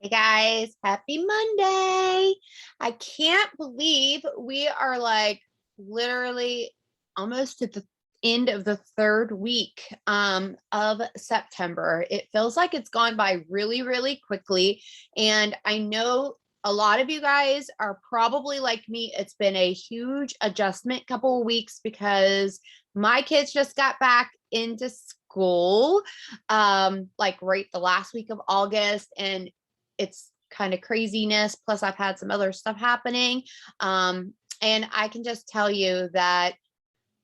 Hey guys, happy Monday. I can't believe we are like literally almost at the end of the third week of September. It feels like it's gone by really, really quickly. And I know a lot of you guys are probably like me. It's been a huge adjustment couple of weeks because my kids just got back into school like right the last week of August, and it's kind of craziness. Plus, I've had some other stuff happening. And I can just tell you that,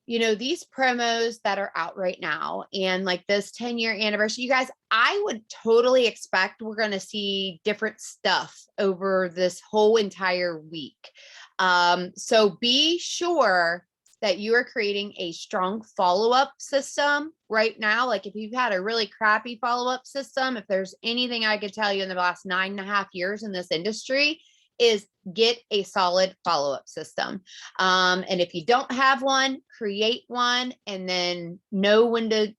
these promos that are out right now and like this 10-year anniversary, you guys, I would totally expect we're going to see different stuff over this whole entire week. So be sure that you are creating a strong follow-up system right now. Like if you've had a really crappy follow-up system, if there's anything I could tell you in the last 9.5 years in this industry, is get a solid follow-up system. And if you don't have one, create one, and then know when to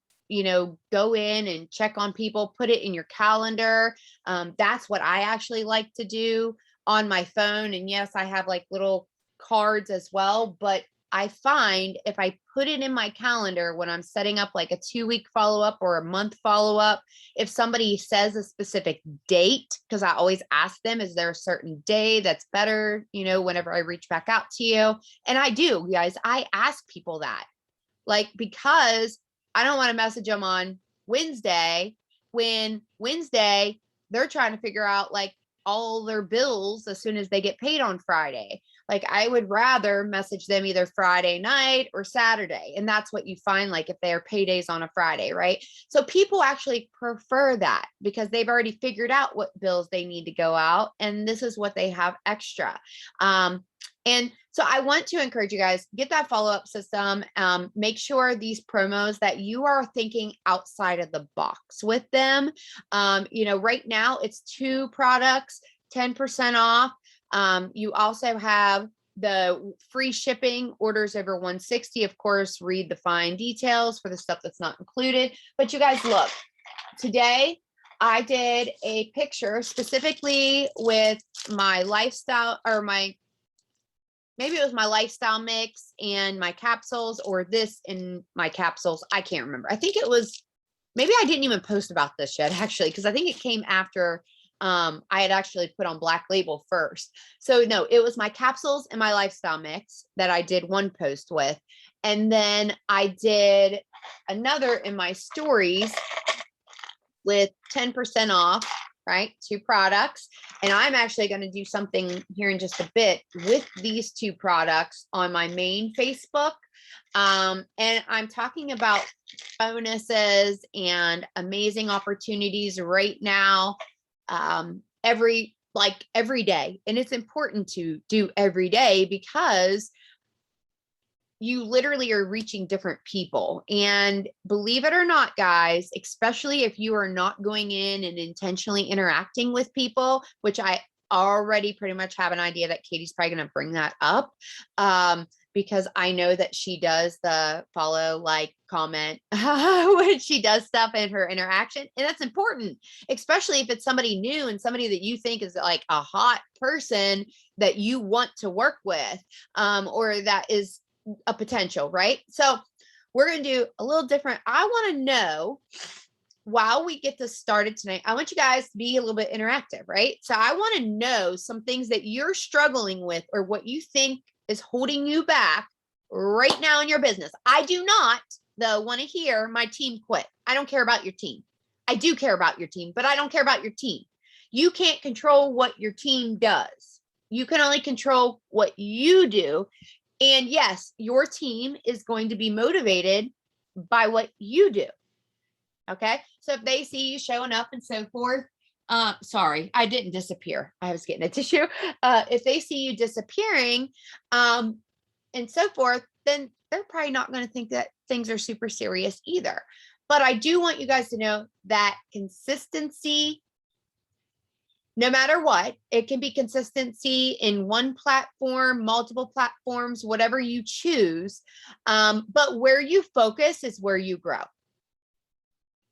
go in and check on people, put it in your calendar. That's what I actually like to do on my phone. And yes, I have like little cards as well, but I find if I put it in my calendar when I'm setting up like a 2-week follow-up or a month follow-up, if somebody says a specific date, because I always ask them, is there a certain day that's better, whenever I reach back out to you? And I do, guys, I ask people that, like, because I don't want to message them on Wednesday when Wednesday they're trying to figure out like all their bills as soon as they get paid on Friday. Like I would rather message them either Friday night or Saturday. And that's what you find, like if they're paydays on a Friday, right? So people actually prefer that because they've already figured out what bills they need to go out. And this is what they have extra. And so I want to encourage you guys, get that follow-up system. Make sure these promos that you are thinking outside of the box with them. Right now it's 2 products, 10% off. You also have the free shipping, orders over 160. Of course, read the fine details for the stuff that's not included. But you guys, look, today I did a picture specifically with my lifestyle, or maybe it was my lifestyle mix and my capsules, or this in my capsules. I can't remember. I think it was, maybe I didn't even post about this yet, actually, because I think it came after I had actually put on Black Label first. So no, it was my capsules and my lifestyle mix that I did one post with. And then I did another in my stories with 10% off, right? 2 products. And I'm actually going to do something here in just a bit with these 2 products on my main Facebook. And I'm talking about bonuses and amazing opportunities right now. Every day. And it's important to do every day because you literally are reaching different people. And believe it or not, guys, especially if you are not going in and intentionally interacting with people, which I already pretty much have an idea that Katie's probably going to bring that up. Because I know that she does the follow, like, comment when she does stuff in her interaction. And that's important, especially if it's somebody new and somebody that you think is like a hot person that you want to work with, or that is a potential, right? So we're going to do a little different. I want to know, while we get this started tonight, I want you guys to be a little bit interactive, right? So I want to know some things that you're struggling with or what you think is holding you back right now in your business. I do not, though, want to hear my team quit. I don't care about your team. I do care about your team, but I don't care about your team. You can't control what your team does. You can only control what you do. And yes, your team is going to be motivated by what you do. Okay. So if they see you showing up and so forth, sorry, I didn't disappear. I was getting a tissue. If they see you disappearing, and so forth, then they're probably not going to think that things are super serious either. But I do want you guys to know that consistency, no matter what, it can be consistency in one platform, multiple platforms, whatever you choose. But where you focus is where you grow.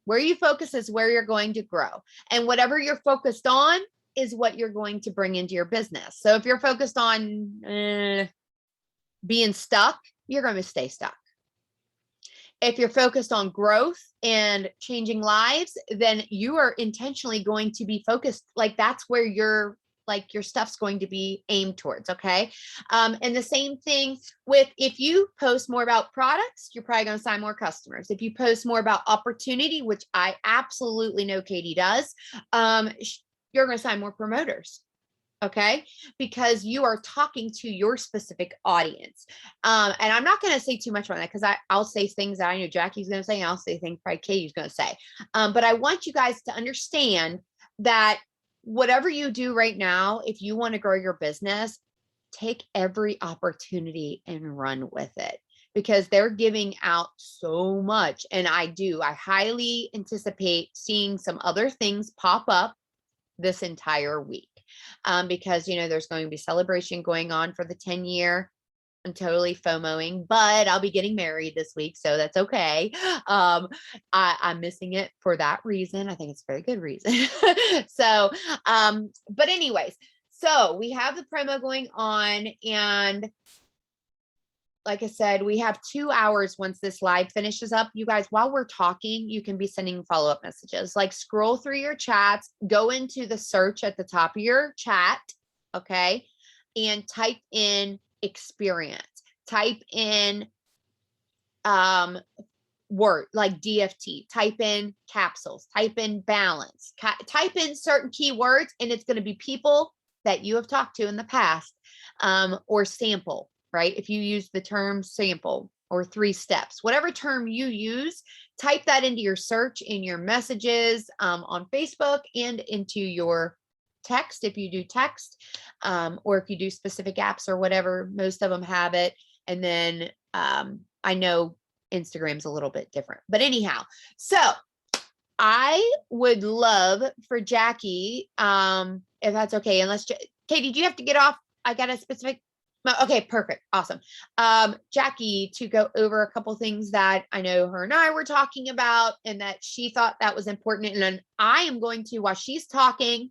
Where you focus is where you're going to grow. And whatever you're focused on, is what you're going to bring into your business. So if you're focused on being stuck, you're going to stay stuck. If you're focused on growth and changing lives, then you are intentionally going to be focused. Like that's where your stuff's going to be aimed towards. Okay. And the same thing with, if you post more about products, you're probably going to sign more customers. If you post more about opportunity, which I absolutely know Katie does, you're going to sign more promoters. Okay. Because you are talking to your specific audience. And I'm not going to say too much on that, because I'll say things that I know Jackie's going to say, and I'll say things probably Katie's going to say. But I want you guys to understand that whatever you do right now, if you want to grow your business, take every opportunity and run with it, because they're giving out so much. And I highly anticipate seeing some other things pop up this entire week. Because, there's going to be celebration going on for the 10-year. I'm totally FOMOing, but I'll be getting married this week, so that's okay. I'm missing it for that reason. I think it's a very good reason. So, but anyways, so we have the promo going on, and like I said, we have 2 hours once this live finishes up. You guys, while we're talking, you can be sending follow-up messages. Like, scroll through your chats, go into the search at the top of your chat, okay, and type in experience. Type in word like DFT. Type in capsules. Type in balance. Type in certain keywords, and it's going to be people that you have talked to in the past, or sample. Right? If you use the term sample or 3 steps, whatever term you use, type that into your search in your messages on Facebook and into your text if you do text, or if you do specific apps or whatever. Most of them have it. And then I know Instagram's a little bit different. But anyhow, so I would love for Jackie, if that's okay, unless Katie, do you have to get off? I got a specific. Okay, perfect. Awesome. Jackie, to go over a couple things that I know her and I were talking about, and that she thought that was important. And then I am going to, while she's talking,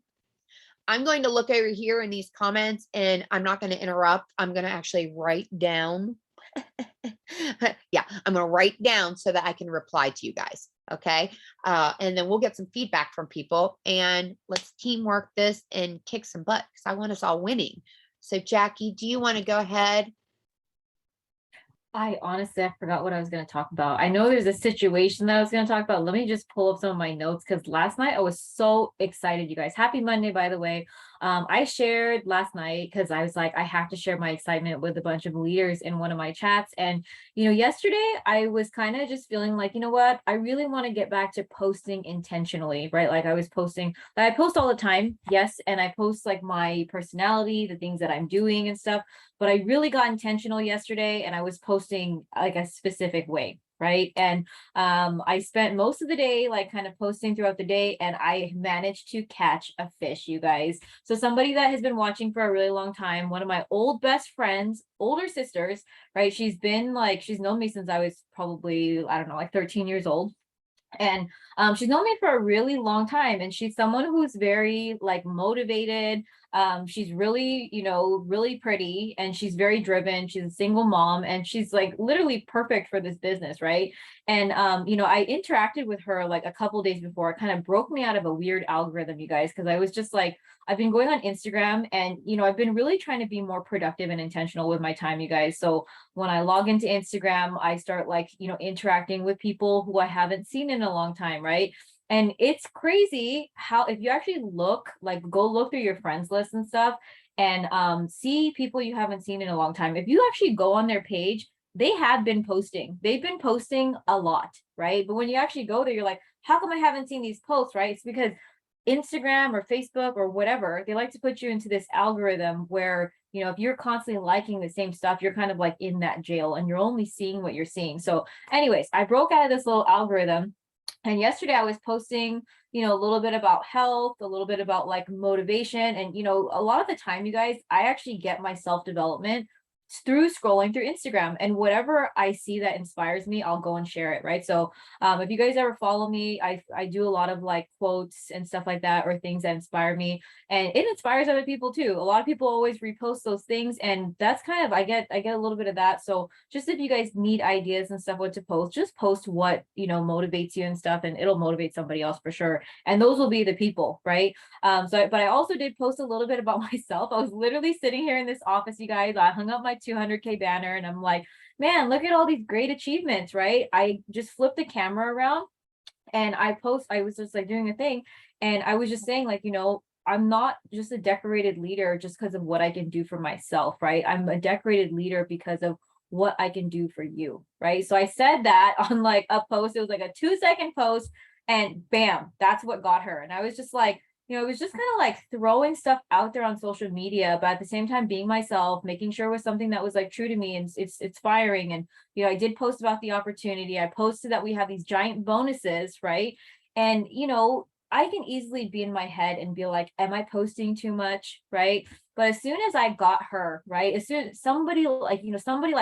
I'm going to look over here in these comments, and I'm not going to interrupt. I'm going to actually write down. Yeah, I'm going to write down so that I can reply to you guys. Okay. And then we'll get some feedback from people, and let's teamwork this and kick some butt, because I want us all winning. So Jackie, do you want to go ahead? I honestly forgot what I was going to talk about. I know there's a situation that I was going to talk about. Let me just pull up some of my notes, because last night I was so excited, you guys. Happy Monday, by the way. I shared last night because I was like, I have to share my excitement with a bunch of leaders in one of my chats. And, yesterday I was kind of just feeling like, you know what, I really want to get back to posting intentionally, right? Like I post all the time. Yes. And I post like my personality, the things that I'm doing and stuff, but I really got intentional yesterday, and I was posting like a specific way. Right. And I spent most of the day like kind of posting throughout the day, and I managed to catch a fish, you guys. So somebody that has been watching for a really long time, one of my old best friends, older sisters, right? She's known me since I was probably, I don't know, like 13 years old. And she's known me for a really long time, and she's someone who's very like motivated. She's really, really pretty, and she's very driven. She's a single mom, and she's like literally perfect for this business, right? And I interacted with her like a couple days before. It kind of broke me out of a weird algorithm, you guys, because I was just like, I've been going on Instagram, and I've been really trying to be more productive and intentional with my time, you guys. So when I log into Instagram, I start like, interacting with people who I haven't seen in a long time, right? And it's crazy how, if you actually go look through your friends list and stuff, and see people you haven't seen in a long time. If you actually go on their page, they have been posting. They've been posting a lot, right? But when you actually go there, you're like, how come I haven't seen these posts, right? It's because Instagram or Facebook or whatever, they like to put you into this algorithm where, if you're constantly liking the same stuff, you're kind of like in that jail, and you're only seeing what you're seeing. So anyways, I broke out of this little algorithm. And yesterday I was posting, a little bit about health, a little bit about like motivation. And, a lot of the time, you guys, I actually get my self-development through scrolling through Instagram, and whatever I see that inspires me, I'll go and share it, right? So if you guys ever follow me, I do a lot of like quotes and stuff like that, or things that inspire me, and it inspires other people too. A lot of people always repost those things, and that's kind of, I get a little bit of that. So just if you guys need ideas and stuff what to post, just post what, motivates you and stuff, and it'll motivate somebody else for sure. And those will be the people, right? But I also did post a little bit about myself. I was literally sitting here in this office, you guys. I hung up my 200K banner, and I'm like, man, look at all these great achievements, right? I just flipped the camera around, and I was just like doing a thing, and I was just saying, like, I'm not just a decorated leader just because of what I can do for myself, right? I'm a decorated leader because of what I can do for you, right? So I said that on like a post. It was like a 2-second post, and bam, that's what got her. And I was just like, it was just kind of like throwing stuff out there on social media, but at the same time being myself, making sure it was something that was like true to me, and it's inspiring. And I did post about the opportunity. I posted that we have these giant bonuses, right? And I can easily be in my head and be like, am I posting too much, right? But as soon as I got her, right, as soon somebody like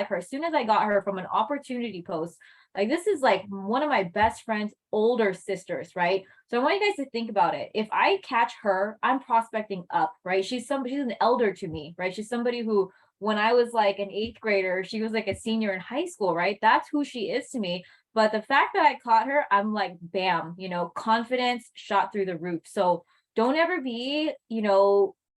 her, as soon as I got her from an opportunity post, like, this is like one of my best friend's older sisters, right? So I want you guys to think about it. If I catch her, I'm prospecting up, right? She's an elder to me, right? She's somebody who, when I was like an eighth grader, she was like a senior in high school, right? That's who she is to me. But the fact that I caught her, I'm like, bam, confidence shot through the roof. So don't ever be,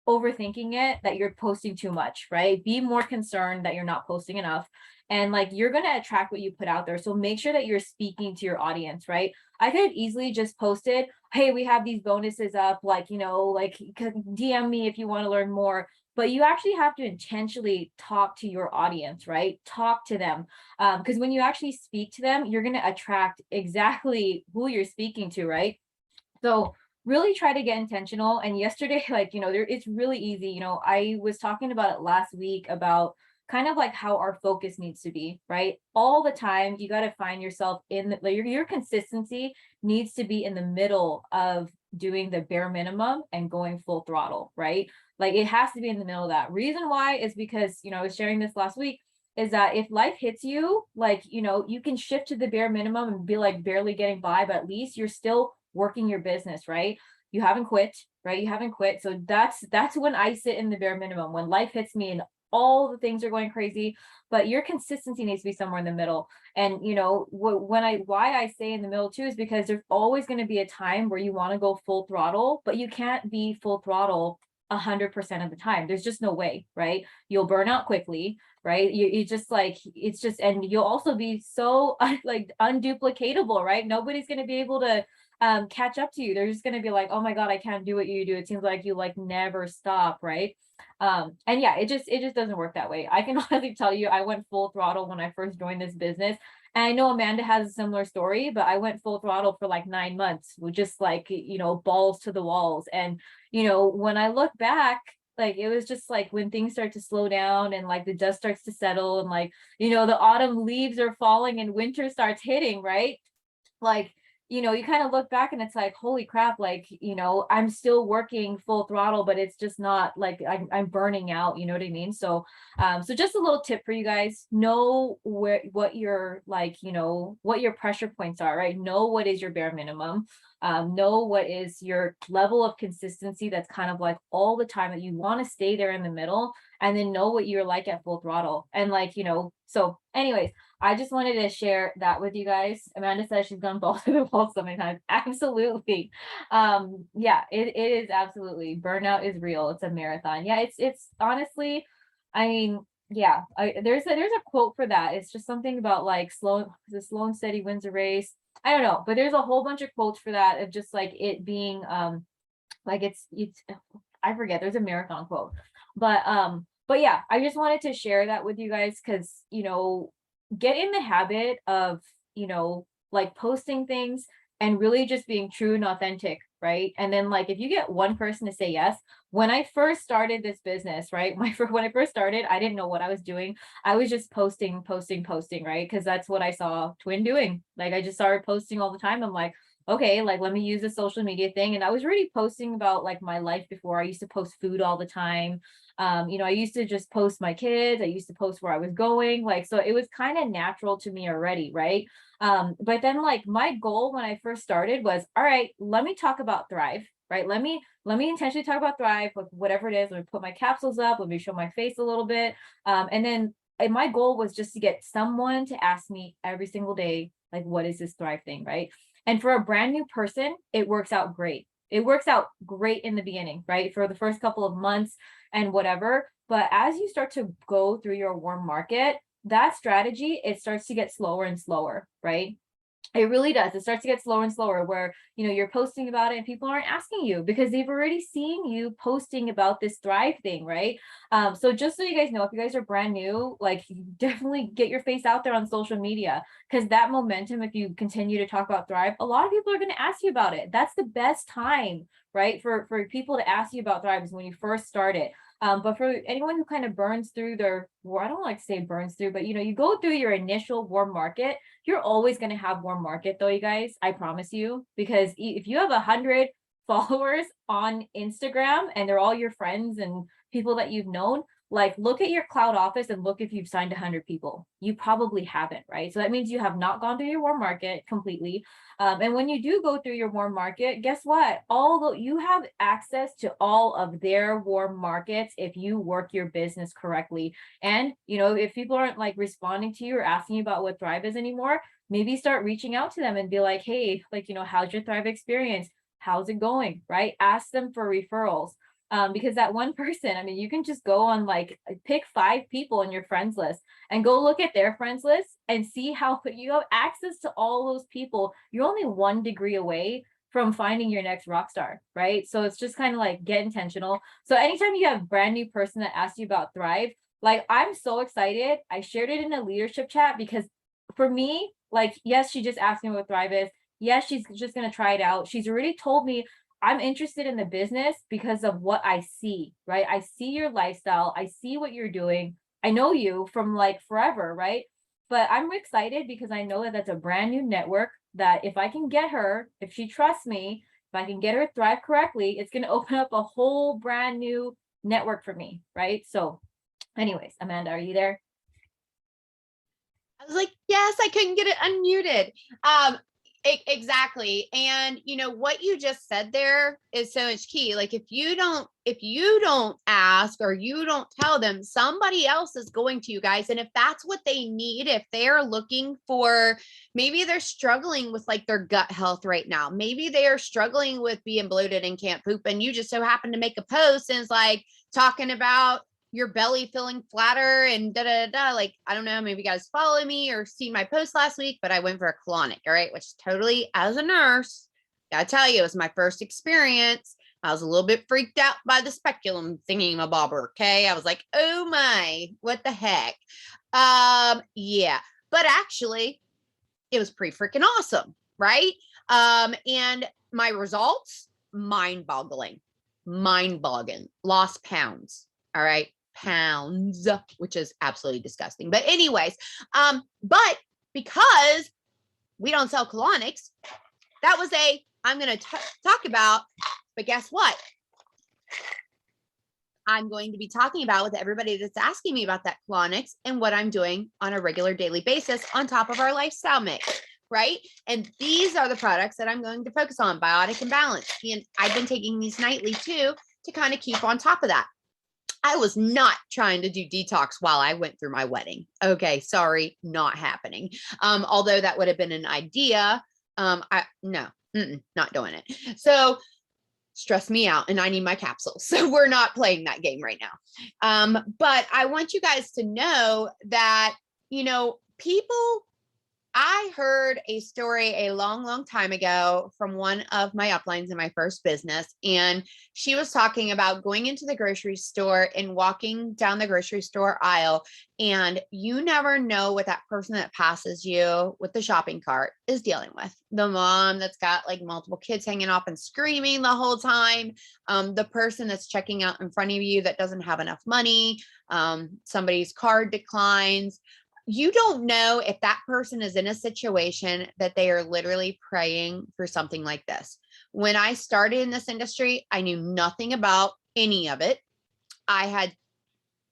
overthinking it that you're posting too much, right? Be more concerned that you're not posting enough. And like, you're going to attract what you put out there. So make sure that you're speaking to your audience, right? I could easily just posted, hey, we have these bonuses up, like, like, DM me if you want to learn more. But you actually have to intentionally talk to your audience, right? Talk to them. Because when you actually speak to them, you're going to attract exactly who you're speaking to, right? So really try to get intentional. And yesterday, like, it's really easy. I was talking about it last week about kind of like how our focus needs to be, right? All the time, you got to find yourself in like, your consistency needs to be in the middle of doing the bare minimum and going full throttle, right? Like, it has to be in the middle of that. Reason why is because, I was sharing this last week, is that if life hits you, like, you can shift to the bare minimum and be like barely getting by, but at least you're still working your business, right? You haven't quit, right? You haven't quit. So that's when I sit in the bare minimum, when life hits me and all the things are going crazy, but your consistency needs to be somewhere in the middle. And why I say in the middle too is because there's always going to be a time where you want to go full throttle, but you can't be full throttle 100% of the time. There's just no way, right? You'll burn out quickly, right? You just like, it's just, and you'll also be so like unduplicatable, right? Nobody's going to be able to catch up to you. They're just going to be like, oh my God, I can't do what you do. It seems like you like never stop, right? And yeah, it just doesn't work that way. I can honestly tell you, I went full throttle when I first joined this business. And I know Amanda has a similar story, but I went full throttle for like 9 months with just like, balls to the walls. And, when I look back, like, it was just like when things start to slow down and like the dust starts to settle, and like, the autumn leaves are falling and winter starts hitting, right? Like, you kind of look back and it's like, holy crap, like, I'm still working full throttle, but it's just not like I'm burning out, you know what I mean? So so just a little tip for you guys: know what your, like, what your pressure points are, right? Know what is your bare minimum. Know what is your level of consistency that's kind of like all the time, that you want to stay there in the middle, and then know what you're like at full throttle. And like, so anyways, I just wanted to share that with you guys. Amanda says she's gone balls to the wall so many times. Absolutely. Yeah, it is absolutely. Burnout is real. It's a marathon. Yeah, it's honestly, I mean, yeah, there's a quote for that. It's just something about like slow and steady wins a race. I don't know, but there's a whole bunch of quotes for that, of just like it being like it's I forget, there's a marathon quote. But yeah, I just wanted to share that with you guys, because get in the habit of, like, posting things and really just being true and authentic, right? And then, like, if you get one person to say yes. When I first started this business, right, when I first started, I didn't know what I was doing. I was just posting, right? Because that's what I saw Twin doing. Like, I just started posting all the time. I'm like, okay, like, let me use the social media thing. And I was already posting about like my life before. I used to post food all the time. I used to just post my kids. I used to post where I was going. Like, so it was kind of natural to me already. Right. But then like my goal when I first started was, all right, let me talk about Thrive. Right. Let me intentionally talk about Thrive, like whatever it is. Let me put my capsules up. Let me show my face a little bit. And my goal was just to get someone to ask me every single day, like, what is this Thrive thing? Right. And for a brand new person, it works out great. It works out great in the beginning, right? For the first couple of months and whatever. But as you start to go through your warm market, that strategy, it starts to get slower and slower, right? It really does. It starts to get slower and slower where, you're posting about it and people aren't asking you because they've already seen you posting about this Thrive thing, right? So just so you guys know, if you guys are brand new, like definitely get your face out there on social media because that momentum, if you continue to talk about Thrive, a lot of people are going to ask you about it. That's the best time, right? For people to ask you about Thrive is when you first start it. But for anyone who kind of burns through well, I don't like to say burns through, but you go through your initial warm market, you're always going to have warm market though, you guys, I promise you, because if you have 100 followers on Instagram and they're all your friends and people that you've known, like look at your cloud office and look if you've signed 100 people. You probably haven't, right? So that means you have not gone through your warm market completely. And when you do go through your warm market, guess what? Although you have access to all of their warm markets if you work your business correctly. And, if people aren't like responding to you or asking you about what Thrive is anymore, maybe start reaching out to them and be like, hey, like, how's your Thrive experience? How's it going? Right? Ask them for referrals. Because that one person, I mean, you can just go on like pick 5 people in your friends list and go look at their friends list and see how you have access to all those people. You're only 1 degree away from finding your next rock star, right? So it's just kind of like get intentional. So anytime you have a brand new person that asks you about Thrive, like I'm so excited. I shared it in a leadership chat because for me, like, yes, she just asked me what Thrive is. Yes, she's just going to try it out. She's already told me I'm interested in the business because of what I see, right? I see your lifestyle. I see what you're doing. I know you from like forever, right? But I'm excited because I know that that's a brand new network that if I can get her, if she trusts me, if I can get her to Thrive correctly, it's going to open up a whole brand new network for me, right? So anyways, Amanda, are you there? I was like, yes, I couldn't get it unmuted. Exactly. And what you just said there is so much key. Like if you don't ask or you don't tell them, somebody else is going to, you guys. And if that's what they need, if they're looking for, maybe they're struggling with like their gut health right now. Maybe they are struggling with being bloated and can't poop. And you just so happen to make a post and it's like talking about your belly feeling flatter and da da da. Like, I don't know, maybe you guys follow me or seen my post last week, but I went for a colonic, all right, which totally, as a nurse, gotta tell you, it was my first experience. I was a little bit freaked out by the speculum thingy my bobber. Okay. I was like, oh my, what the heck? Yeah. But actually, it was pretty freaking awesome, right? And my results, mind-boggling, lost pounds. All right, pounds, which is absolutely disgusting. But anyways, but because we don't sell colonics, that was I'm going to talk about, but guess what? I'm going to be talking about with everybody that's asking me about that colonics and what I'm doing on a regular daily basis on top of our lifestyle mix, right? And these are the products that I'm going to focus on, Biotic and Balance. And I've been taking these nightly too to kind of keep on top of that. I was not trying to do detox while I went through my wedding. Okay, sorry, not happening. Although that would have been an idea. Not doing it. So stress me out and I need my capsules. So we're not playing that game right now. But I want you guys to know that, people, I heard a story a long, long time ago from one of my uplines in my first business. And she was talking about going into the grocery store and walking down the grocery store aisle. And you never know what that person that passes you with the shopping cart is dealing with. The mom that's got like multiple kids hanging off and screaming the whole time. The person that's checking out in front of you that doesn't have enough money. Somebody's card declines. You don't know if that person is in a situation that they are literally praying for something like this. When I started in this industry, I knew nothing about any of it. I had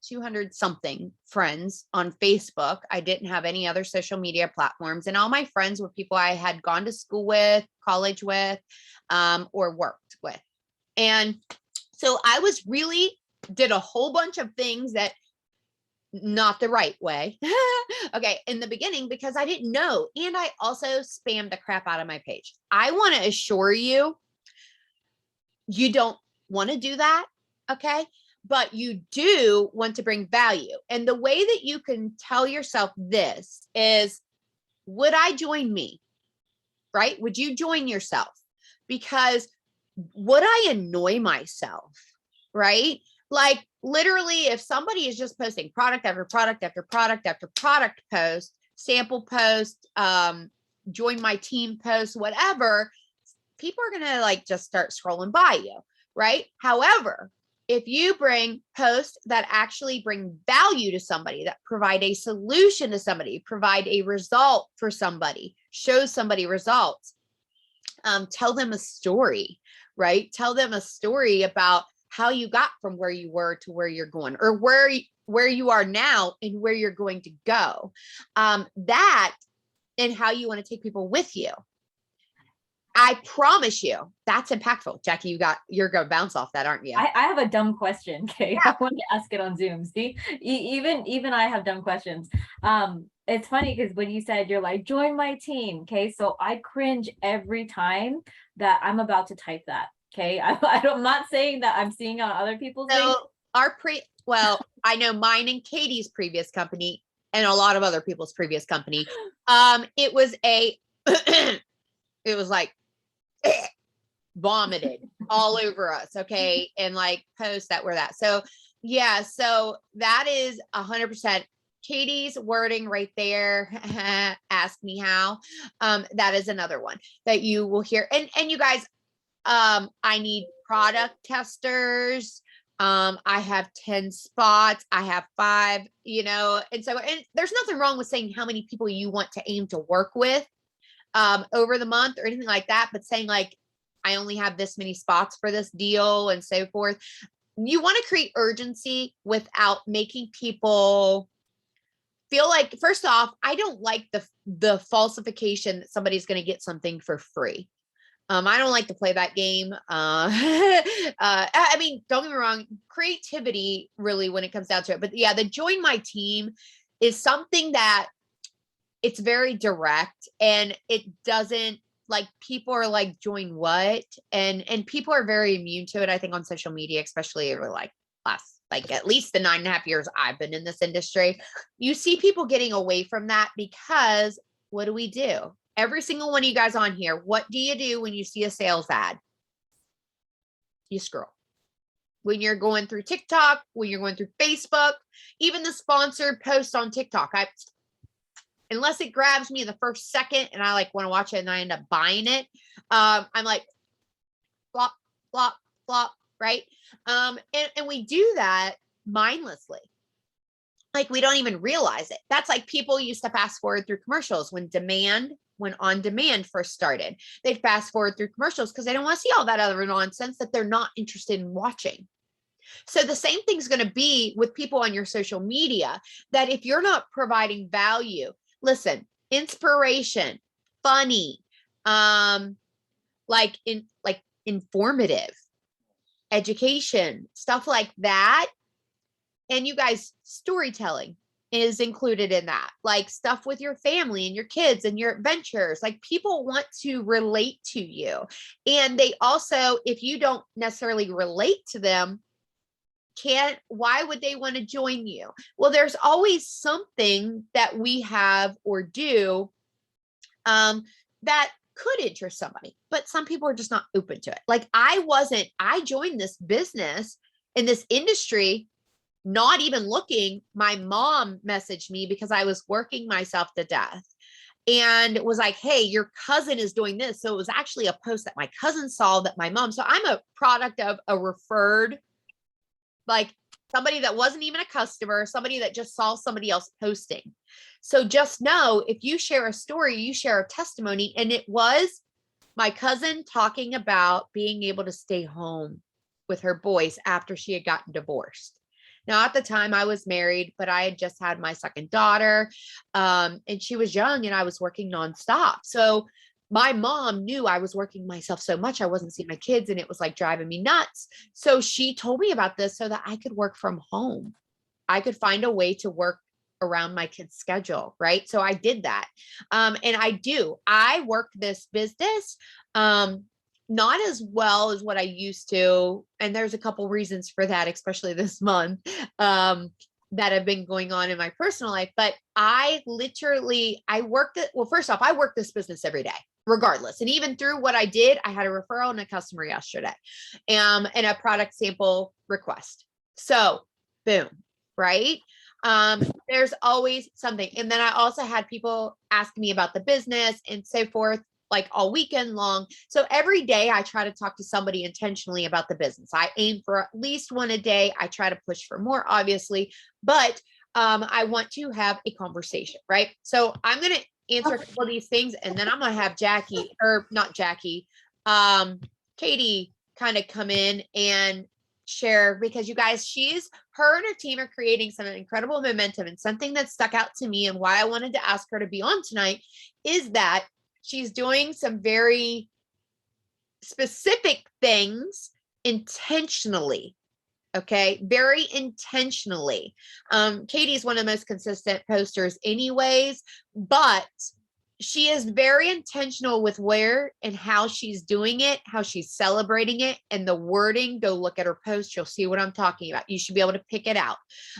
200 something friends on Facebook. I didn't have any other social media platforms, and all my friends were people I had gone to school with, college with, or worked with. And so I was really did a whole bunch of things that not the right way. Okay. In the beginning, because I didn't know. And I also spammed the crap out of my page. I want to assure you, you don't want to do that. Okay. But you do want to bring value. And the way that you can tell yourself this is, would I join me? Right? Would you join yourself? Because would I annoy myself? Right? Like literally, if somebody is just posting product after product after product after product post, sample post, join my team post, whatever, people are going to like just start scrolling by you. Right? However, if you bring posts that actually bring value to somebody, that provide a solution to somebody, provide a result for somebody, show somebody results, tell them a story, right? Tell them a story about how you got from where you were to where you're going, or where you are now and where you're going to go. That and how you want to take people with you. I promise you that's impactful. Jackie, you're going to bounce off that, aren't you? I have a dumb question. Okay. Yeah. I want to ask it on Zoom. See, even I have dumb questions. It's funny because when you said you're like, join my team. Okay. So I cringe every time that I'm about to type that. Okay. I'm not saying that I'm seeing on other people's things. Well, I know mine and Katie's previous company and a lot of other people's previous company. It was it was like vomited all over us. Okay. And like posts that were that. So yeah. So that is 100% Katie's wording right there. Ask me how. That is another one that you will hear. And you guys, I need product testers. I have 10 spots. I have 5, and there's nothing wrong with saying how many people you want to aim to work with, over the month or anything like that, but saying like, I only have this many spots for this deal and so forth. You want to create urgency without making people feel like, first off, I don't like the falsification that somebody's going to get something for free. I don't like to play that game. I mean, don't get me wrong, creativity really when it comes down to it. But yeah, the join my team is something that it's very direct, and it doesn't like, people are like, join what? And people are very immune to it. I think on social media, especially over like at least the 9.5 years I've been in this industry, you see people getting away from that because what do? Every single one of you guys on here, what do you do when you see a sales ad? You scroll. When you're going through TikTok, when you're going through Facebook, even the sponsored post on TikTok, unless it grabs me the first second and I like want to watch it and I end up buying it, I'm like, flop, flop, flop, right? And we do that mindlessly. Like we don't even realize it. That's like people used to fast forward through commercials when on demand first started. They'd fast forward through commercials because they don't want to see all that other nonsense that they're not interested in watching. So the same thing's going to be with people on your social media, that if you're not providing value, listen, inspiration, funny, informative, education, stuff like that. And you guys, storytelling is included in that, like stuff with your family and your kids and your adventures. Like people want to relate to you. And they also, if you don't necessarily relate to them, why would they want to join you? Well, there's always something that we have or do that could interest somebody, but some people are just not open to it. Like I joined this business in this industry, not even looking. My mom messaged me because I was working myself to death and was like, hey, your cousin is doing this. So it was actually a post that my cousin saw that my mom, so I'm a product of a referred, like somebody that wasn't even a customer, somebody that just saw somebody else posting. So just know, if you share a story, you share a testimony. And it was my cousin talking about being able to stay home with her boys after she had gotten divorced. Now, at the time I was married, but I had just had my second daughter. And she was young and I was working nonstop. So my mom knew I was working myself so much. I wasn't seeing my kids and it was like driving me nuts. So she told me about this so that I could work from home. I could find a way to work around my kids' schedule. Right. So I did that. And I work this business. Not as well as what I used to. And there's a couple reasons for that, especially this month, that have been going on in my personal life. But I worked it. Well, first off, I work this business every day, regardless. And even through what I did, I had a referral and a customer yesterday, and a product sample request. So boom, right? There's always something. And then I also had people ask me about the business and so forth, like all weekend long. So every day I try to talk to somebody intentionally about the business. I aim for at least one a day. I try to push for more, obviously, but I want to have a conversation, right? So I'm going to answer a couple of these things and then I'm going to have Jackie, or not Jackie, Katie kind of come in and share, because you guys, her and her team are creating some incredible momentum. And something that stuck out to me and why I wanted to ask her to be on tonight is that she's doing some very specific things intentionally. Okay. Very intentionally. Katie's one of the most consistent posters anyways, but she is very intentional with where and how she's doing it, how she's celebrating it, and the wording. Go look at her post. You'll see what I'm talking about. You should be able to pick it out.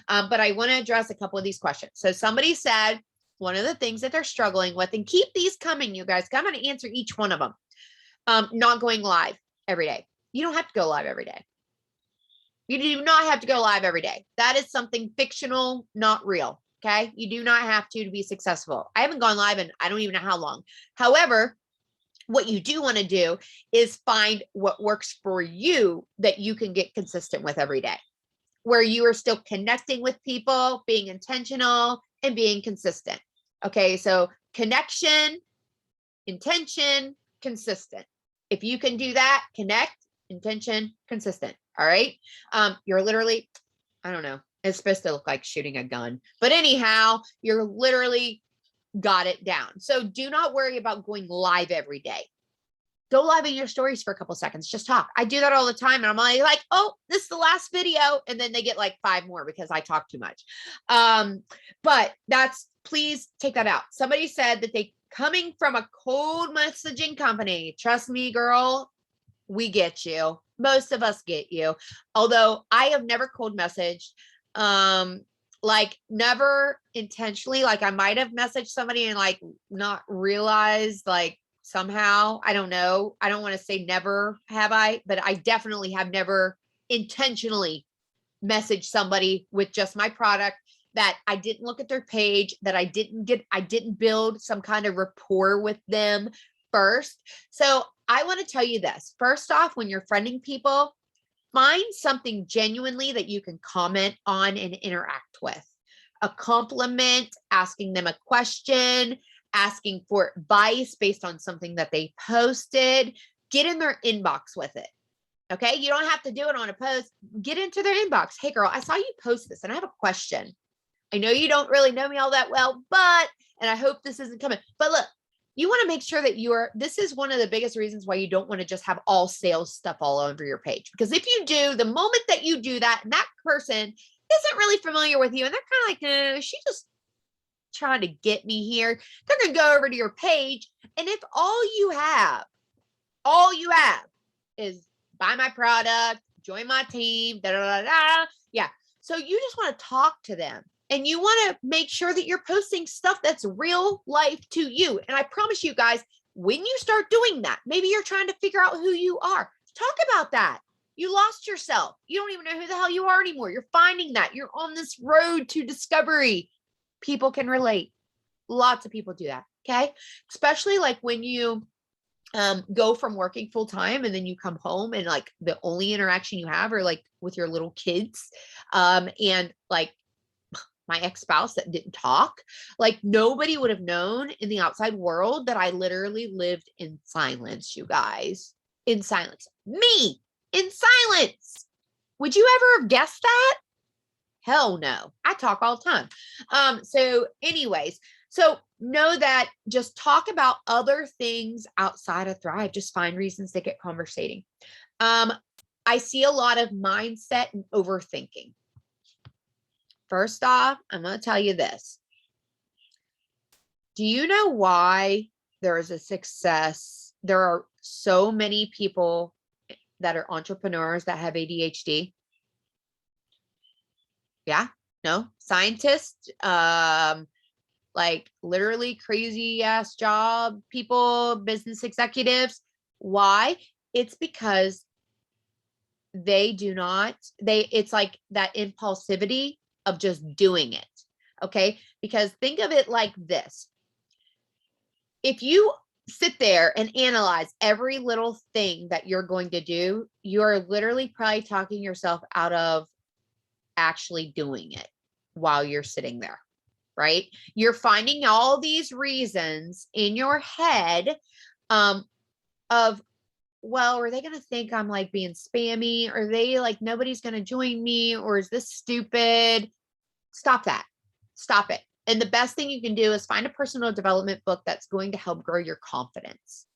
But I want to address a couple of these questions. So somebody said one of the things that they're struggling with, and keep these coming, you guys, I'm going to answer each one of them. Not going live every day. You don't have to go live every day. You do not have to go live every day. That is something fictional, not real. Okay. You do not have to be successful. I haven't gone live in I don't even know how long. However, what you do want to do is find what works for you that you can get consistent with every day, where you are still connecting with people, being intentional, and being consistent. Okay. So connection, intention, consistent. If you can do that, connect, intention, consistent. All right. You're literally, I don't know. It's supposed to look like shooting a gun, but anyhow, you're literally got it down. So do not worry about going live every day. Go live in your stories for a couple seconds. Just talk. I do that all the time. And I'm like, oh, this is the last video. And then they get like 5 more because I talk too much. But please take that out. Somebody said that they coming from a cold messaging company. Trust me, girl, we get you. Most of us get you. Although I have never cold messaged, like never intentionally, like I might have messaged somebody and like not realized, like somehow, I don't know. I don't want to say never have I, but I definitely have never intentionally messaged somebody with just my product that I didn't look at their page, that I didn't build some kind of rapport with them first. So I want to tell you this. First off, when you're friending people, find something genuinely that you can comment on and interact with. A compliment, asking them a question, asking for advice based on something that they posted. Get in their inbox with it. Okay. You don't have to do it on a post. Get into their inbox. Hey, girl, I saw you post this and I have a question. I know you don't really know me all that well, and I hope this isn't coming. But look, you want to make sure that this is one of the biggest reasons why you don't want to just have all sales stuff all over your page. Because if you do, the moment that you do that, and that person isn't really familiar with you, and they're kind of like, she just trying to get me here, they're going to go over to your page. And if all you have is buy my product, join my team, da, da, da, da. Yeah. So you just want to talk to them. And you want to make sure that you're posting stuff that's real life to you. And I promise you guys, when you start doing that, maybe you're trying to figure out who you are. Talk about that. You lost yourself. You don't even know who the hell you are anymore. You're finding that. You're on this road to discovery. People can relate. Lots of people do that. Okay. Especially like when you go from working full time and then you come home and like the only interaction you have are like with your little kids. And like, my ex-spouse that didn't talk, like nobody would have known in the outside world that I literally lived in silence, you guys, in silence, me in silence. Would you ever have guessed that? Hell no. I talk all the time. So anyways, so know that just talk about other things outside of Thrive. Just find reasons to get conversating. I see a lot of mindset and overthinking. First off, I'm going to tell you this. Do you know why there is a success? There are so many people that are entrepreneurs that have ADHD. Yeah, no, scientists, like literally crazy ass job people, business executives. Why? It's because it's like that impulsivity of just doing it. Okay. Because think of it like this. If you sit there and analyze every little thing that you're going to do, you're literally probably talking yourself out of actually doing it while you're sitting there, right? You're finding all these reasons in your head of, well, are they going to think I'm like being spammy? Are they like, nobody's going to join me? Or is this stupid? Stop that. Stop it. And the best thing you can do is find a personal development book that's going to help grow your confidence.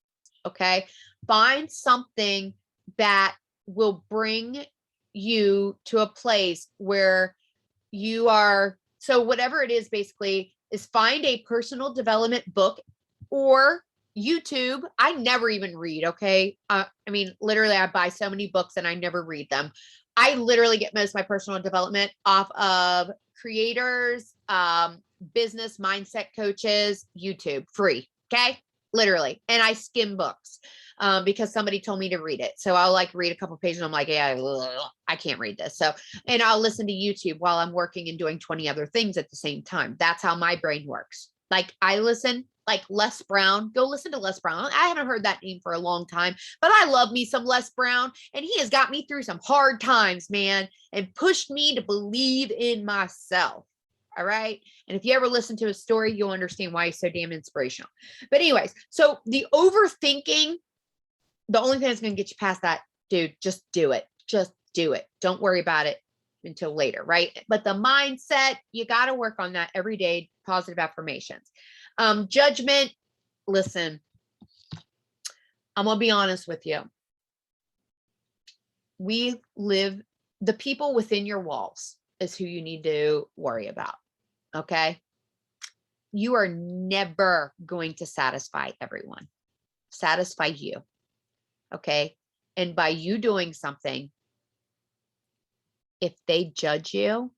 Okay. Find something that will bring you to a place where you are. So whatever it is, basically, is find a personal development book or YouTube. I never even read. Okay. I mean, literally, I buy so many books and I never read them. I literally get most of my personal development off of creators, business mindset coaches, YouTube, free. Okay. Literally. And I skim books because somebody told me to read it. So I'll like read a couple pages. And I'm like, yeah, I can't read this. So, and I'll listen to YouTube while I'm working and doing 20 other things at the same time. That's how my brain works. Like I listen, like Les Brown, go listen to Les Brown. I haven't heard that name for a long time, but I love me some Les Brown, and he has got me through some hard times, man, and pushed me to believe in myself. All right. And if you ever listen to his story, you'll understand why he's so damn inspirational. But anyways, so the overthinking, the only thing that's going to get you past that, dude, just do it. Just do it. Don't worry about it until later, right? But the mindset, you got to work on that every day. Positive affirmations. Judgment, listen, I'm going to be honest with you. The people within your walls is who you need to worry about. Okay. You are never going to satisfy everyone. Satisfy you. Okay. And by you doing something, if they judge you,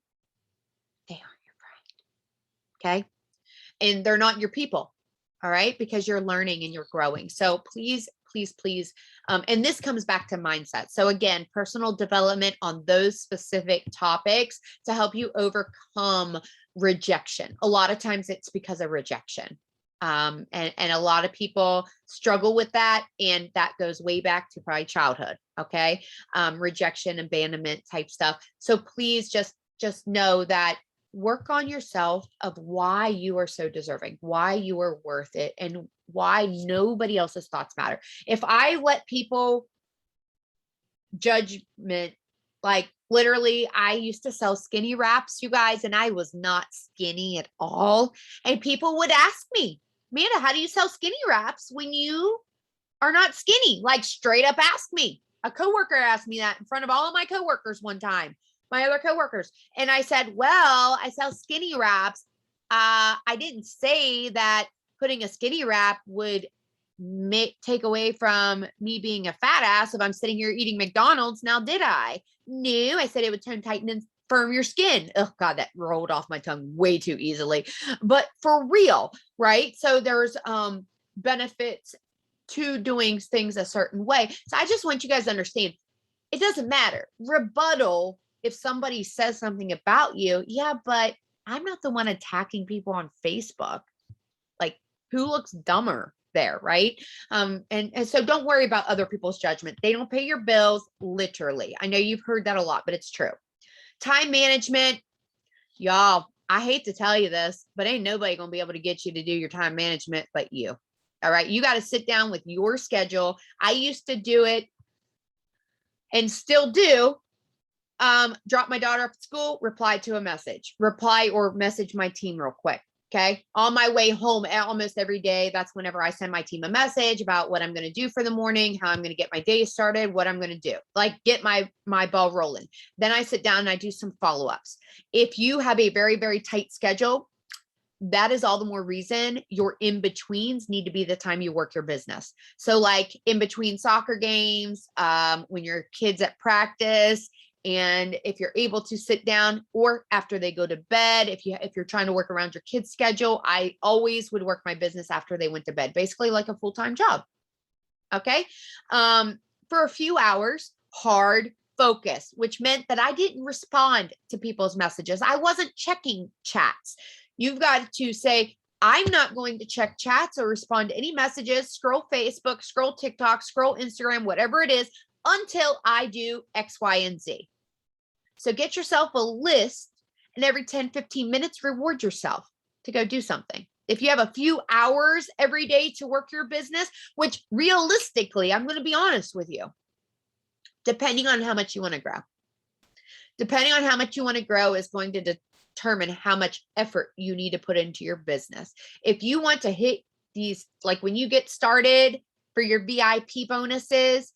they aren't your friend. Okay. And they're not your people. All right. Because you're learning and you're growing. So please, please, please. And this comes back to mindset. So again, personal development on those specific topics to help you overcome rejection. A lot of times it's because of rejection. And a lot of people struggle with that. And that goes way back to probably childhood. Okay. Rejection, abandonment type stuff. So please just know that work on yourself of why you are so deserving, why you are worth it, and why nobody else's thoughts matter. If I let people judgment, like literally, I used to sell skinny wraps, you guys, and I was not skinny at all. And people would ask me, Amanda, how do you sell skinny wraps when you are not skinny? Like straight up ask me. A coworker asked me that in front of all of my coworkers one time, my other coworkers. And I said, well, I sell skinny wraps. I didn't say that putting a skinny wrap would take away from me being a fat ass if I'm sitting here eating McDonald's. Now, did I? No, I said it would tone, tighten, and firm your skin. Oh God, that rolled off my tongue way too easily. But for real, right? So there's benefits to doing things a certain way. So I just want you guys to understand, it doesn't matter. Rebuttal, if somebody says something about you, yeah, but I'm not the one attacking people on Facebook. Like, who looks dumber there, right? And so don't worry about other people's judgment. They don't pay your bills, literally. I know you've heard that a lot, but it's true. Time management, y'all, I hate to tell you this, but ain't nobody going to be able to get you to do your time management but you. All right. You got to sit down with your schedule. I used to do it and still do. drop my daughter off at school, reply to a message, reply or message my team real quick. Okay. On my way home almost every day, that's whenever I send my team a message about what I'm going to do for the morning, how I'm going to get my day started, what I'm going to do, like get my ball rolling. Then I sit down and I do some follow-ups. If you have a very, very tight schedule, that is all the more reason your in-betweens need to be the time you work your business. So like in between soccer games, when your kids at practice, and if you're able to sit down, or after they go to bed, if you're trying to work around your kids' schedule, I always would work my business after they went to bed, basically like a full-time job. Okay. For a few hours, hard focus, which meant that I didn't respond to people's messages. I wasn't checking chats. You've got to say, I'm not going to check chats or respond to any messages, scroll Facebook, scroll TikTok, scroll Instagram, whatever it is, until I do X, Y, and Z. So get yourself a list, and every 10, 15 minutes, reward yourself to go do something. If you have a few hours every day to work your business, which realistically, I'm going to be honest with you, depending on how much you want to grow. Depending on how much you want to grow is going to determine how much effort you need to put into your business. If you want to hit these, like when you get started for your VIP bonuses,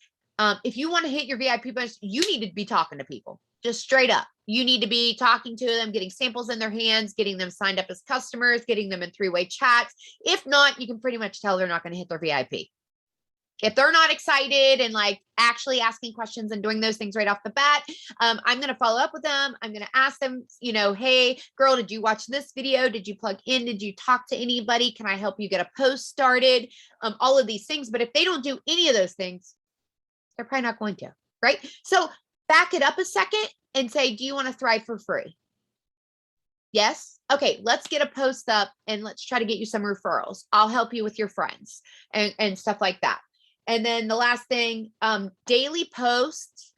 if you want to hit your VIP bonus, you need to be talking to people, just straight up. You need to be talking to them, getting samples in their hands, getting them signed up as customers, getting them in three-way chats. If not, you can pretty much tell they're not going to hit their VIP. If they're not excited and like actually asking questions and doing those things right off the bat, I'm going to follow up with them. I'm going to ask them, hey, girl, did you watch this video? Did you plug in? Did you talk to anybody? Can I help you get a post started? All of these things. But if they don't do any of those things, they're probably not going to, right? So back it up a second and say, do you want to thrive for free? Yes. Okay, let's get a post up and let's try to get you some referrals. I'll help you with your friends and stuff like that. And then the last thing, daily posts.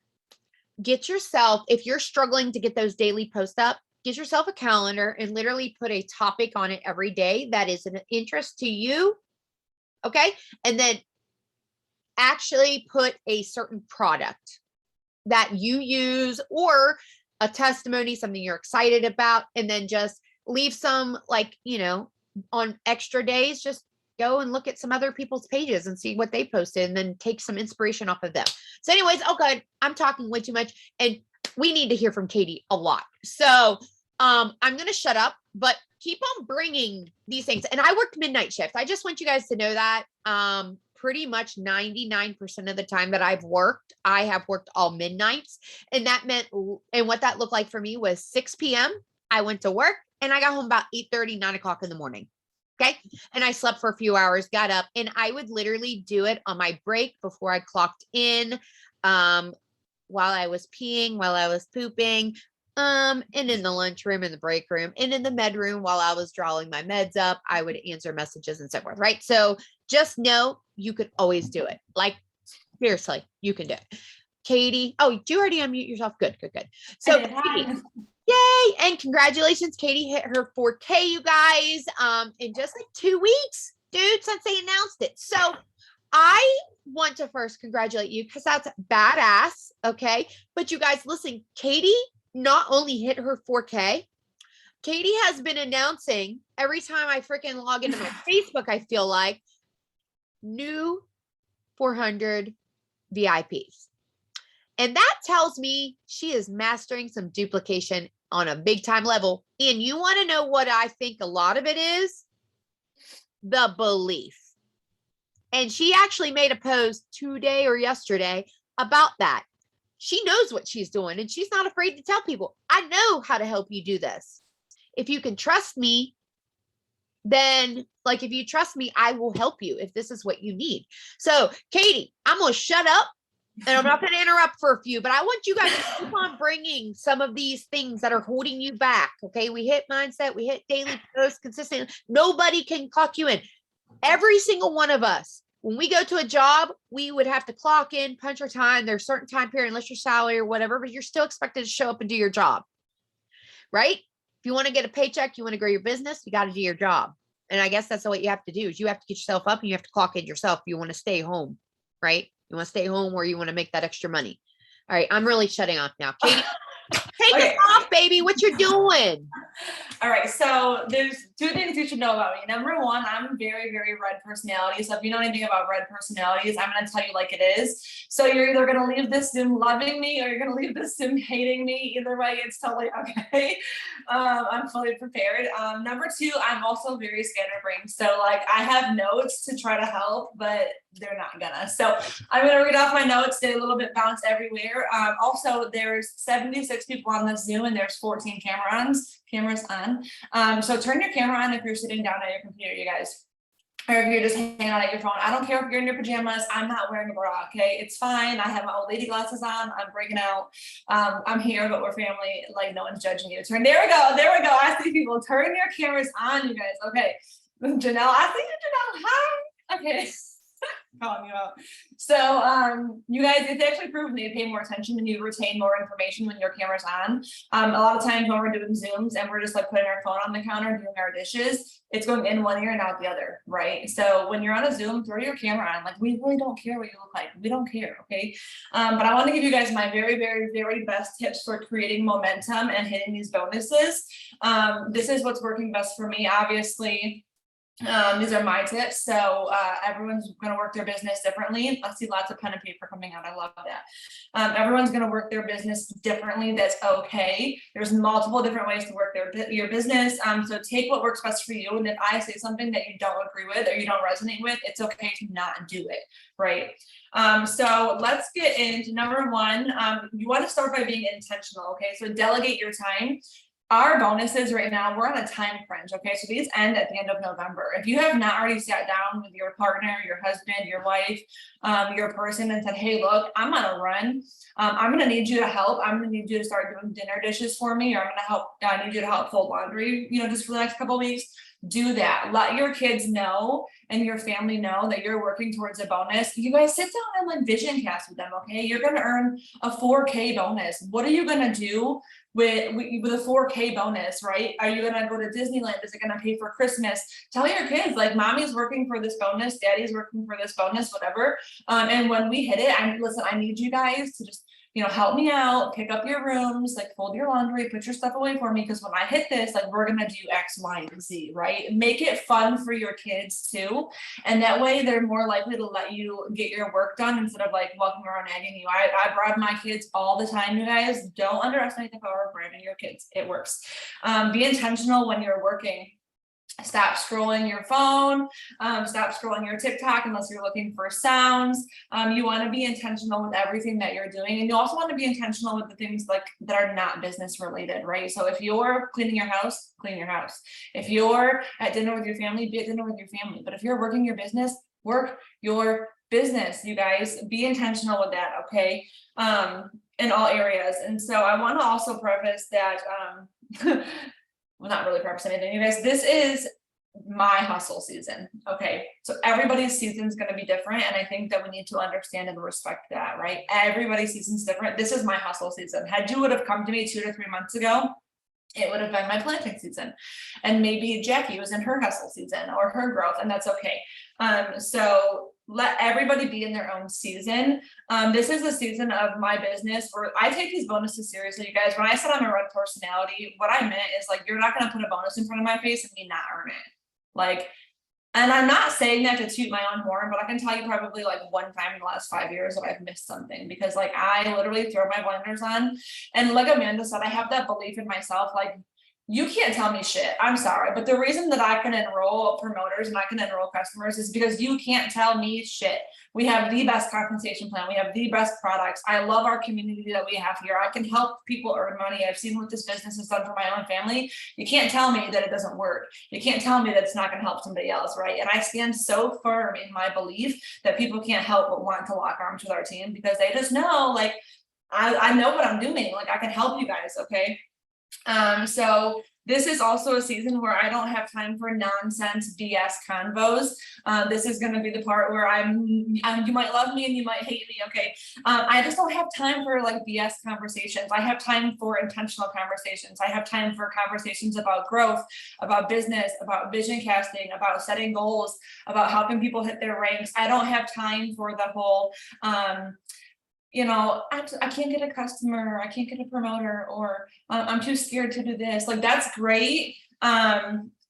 Get yourself, if you're struggling to get those daily posts up, get yourself a calendar and literally put a topic on it every day that is an interest to you. Okay. And then actually put a certain product that you use or a testimony, something you're excited about, and then just leave some, like, on extra days, just go and look at some other people's pages and see what they posted and then take some inspiration off of them. So anyways, okay, I'm talking way too much and we need to hear from Katie a lot. So I'm going to shut up, but keep on bringing these things. And I worked midnight shift. I just want you guys to know that pretty much 99% of the time that I've worked, I have worked all midnights. And that meant, and what that looked like for me was 6 p.m. I went to work and I got home about 8:30, 9 o'clock in the morning. Okay. And I slept for a few hours, got up, and I would literally do it on my break before I clocked in, while I was peeing, while I was pooping, and in the lunchroom, in the break room, and in the med room while I was drawing my meds up, I would answer messages and so forth. Right. So just know you could always do it. Like, seriously, you can do it. Katie. Oh, do you already unmute yourself? Good. So Katie, yay. And congratulations. Katie hit her 4K, you guys, in just like 2 weeks, dude, since they announced it. So I want to first congratulate you because that's badass. Okay. But you guys, listen, Katie not only hit her 4K, Katie has been announcing every time I freaking log into my Facebook, I feel like new 400 VIPs. And that tells me she is mastering some duplication on a big time level. And you want to know what I think a lot of it is? The belief. And she actually made a post today or yesterday about that. She knows what she's doing and she's not afraid to tell people, I know how to help you do this. If you can trust me, then like, if you trust me, I will help you if this is what you need. So Katie, I'm going to shut up and I'm not going to interrupt for a few, but I want you guys to keep on bringing some of these things that are holding you back. Okay. We hit mindset. We hit daily posts consistently. Nobody can clock you in. Every single one of us, when we go to a job, we would have to clock in, punch our time. There's a certain time period, unless you're salary or whatever, but you're still expected to show up and do your job, right? If you want to get a paycheck, you want to grow your business, you got to do your job. And I guess that's what you have to do is you have to get yourself up and you have to clock in yourself. You want to stay home, right? You want to stay home or you want to make that extra money. All right. I'm really shutting off now. Katie, Take us Okay. off, baby. What you're doing? All right, so there's two things you should know about me. Number one, I'm very, very red personality. So if you know anything about red personalities, I'm going to tell you like it is. So you're either going to leave this Zoom loving me or you're going to leave this Zoom hating me. Either way, it's totally okay. I'm fully prepared. Number two, I'm also very scatterbrained. So like I have notes to try to help, but they're not gonna. So I'm gonna read off my notes. They a little bit bounce everywhere. Also, there's 76 people on this Zoom and there's 14 cameras on. So turn your camera on if you're sitting down at your computer, you guys. Or if you're just hanging out at your phone. I don't care if you're in your pajamas. I'm not wearing a bra, okay? It's fine. I have my old lady glasses on. I'm breaking out. I'm here, but we're family. Like, no one's judging you. There we go. I see people. Turn your cameras on, you guys. Okay. Janelle, I see you, Janelle. Hi. Okay. Calling you out. So you guys, it's actually proven that you pay more attention and you retain more information when your camera's on. A lot of times when we're doing Zooms and we're just like putting our phone on the counter doing our dishes, it's going in one ear and out the other, right? So when you're on a Zoom, throw your camera on. Like, we really don't care what you look like. We don't care, okay? But I want to give you guys my very, very, very best tips for creating momentum and hitting these bonuses. This is what's working best for me, obviously. These are my tips. So everyone's going to work their business differently. I see lots of pen and paper coming out. I love that. Everyone's going to work their business differently. That's okay. There's multiple different ways to work your business. So take what works best for you. And if I say something that you don't agree with or you don't resonate with, it's okay to not do it. Right. So let's get into number one. You want to start by being intentional. Okay. So delegate your time. Our bonuses right now, we're on a time crunch, okay? So these end at the end of November. If you have not already sat down with your partner, your husband, your wife, your person and said, hey, look, I'm on a run. I'm gonna need you to help. I'm gonna need you to start doing dinner dishes for me, or I need you to help fold laundry, just for the next couple of weeks. Do that. Let your kids know and your family know that you're working towards a bonus. You guys sit down and like vision cast with them, okay? You're gonna earn a 4K bonus. What are you gonna do with a 4K bonus, right? Are you gonna go to Disneyland? Is it gonna pay for Christmas? Tell your kids, like, mommy's working for this bonus, daddy's working for this bonus, whatever. And when we hit it, I need you guys to just, help me out, pick up your rooms, like fold your laundry, put your stuff away for me. Because when I hit this, like, we're gonna do X, Y, and Z, right? Make it fun for your kids too. And that way they're more likely to let you get your work done instead of like walking around nagging you. I bribe my kids all the time, you guys. Don't underestimate the power of bribing your kids. It works. Be intentional when you're working. Stop scrolling your phone, stop scrolling your TikTok unless you're looking for sounds. You want to be intentional with everything that you're doing. And you also want to be intentional with the things like that are not business related, right? So if you're cleaning your house, clean your house. If you're at dinner with your family, be at dinner with your family. But if you're working your business, work your business, you guys. Be intentional with that, okay? In all areas. And so I want to also preface that well, not really preface anything, you guys. This is my hustle season. Okay. So everybody's season is going to be different. And I think that we need to understand and respect that, right? Everybody's season's different. This is my hustle season. Had you would have come to me 2 to 3 months ago, it would have been my planting season. And maybe Jackie was in her hustle season or her growth, and that's okay. So let everybody be in their own season. This is a season of my business where I take these bonuses seriously, you guys. When I said I'm a red personality, what I meant is like, you're not going to put a bonus in front of my face and me not earn it. Like, and I'm not saying that to toot my own horn, but I can tell you probably like one time in the last 5 years that I've missed something, because like I literally throw my blinders on. And like Amanda said, I have that belief in myself. Like, you can't tell me shit. I'm sorry. But the reason that I can enroll promoters and I can enroll customers is because you can't tell me shit. We have the best compensation plan. We have the best products. I love our community that we have here. I can help people earn money. I've seen what this business has done for my own family. You can't tell me that it doesn't work. You can't tell me that it's not going to help somebody else, right? And I stand so firm in my belief that people can't help but want to lock arms with our team, because they just know, like, I know what I'm doing. Like, I can help you guys, okay? So this is also a season where I don't have time for nonsense BS convos. This is going to be the part where you might love me and you might hate me. Okay. I just don't have time for like BS conversations. I have time for intentional conversations. I have time for conversations about growth, about business, about vision casting, about setting goals, about helping people hit their ranks. I don't have time for the whole, I can't get a customer, I can't get a promoter, or I'm too scared to do this. Like, that's great.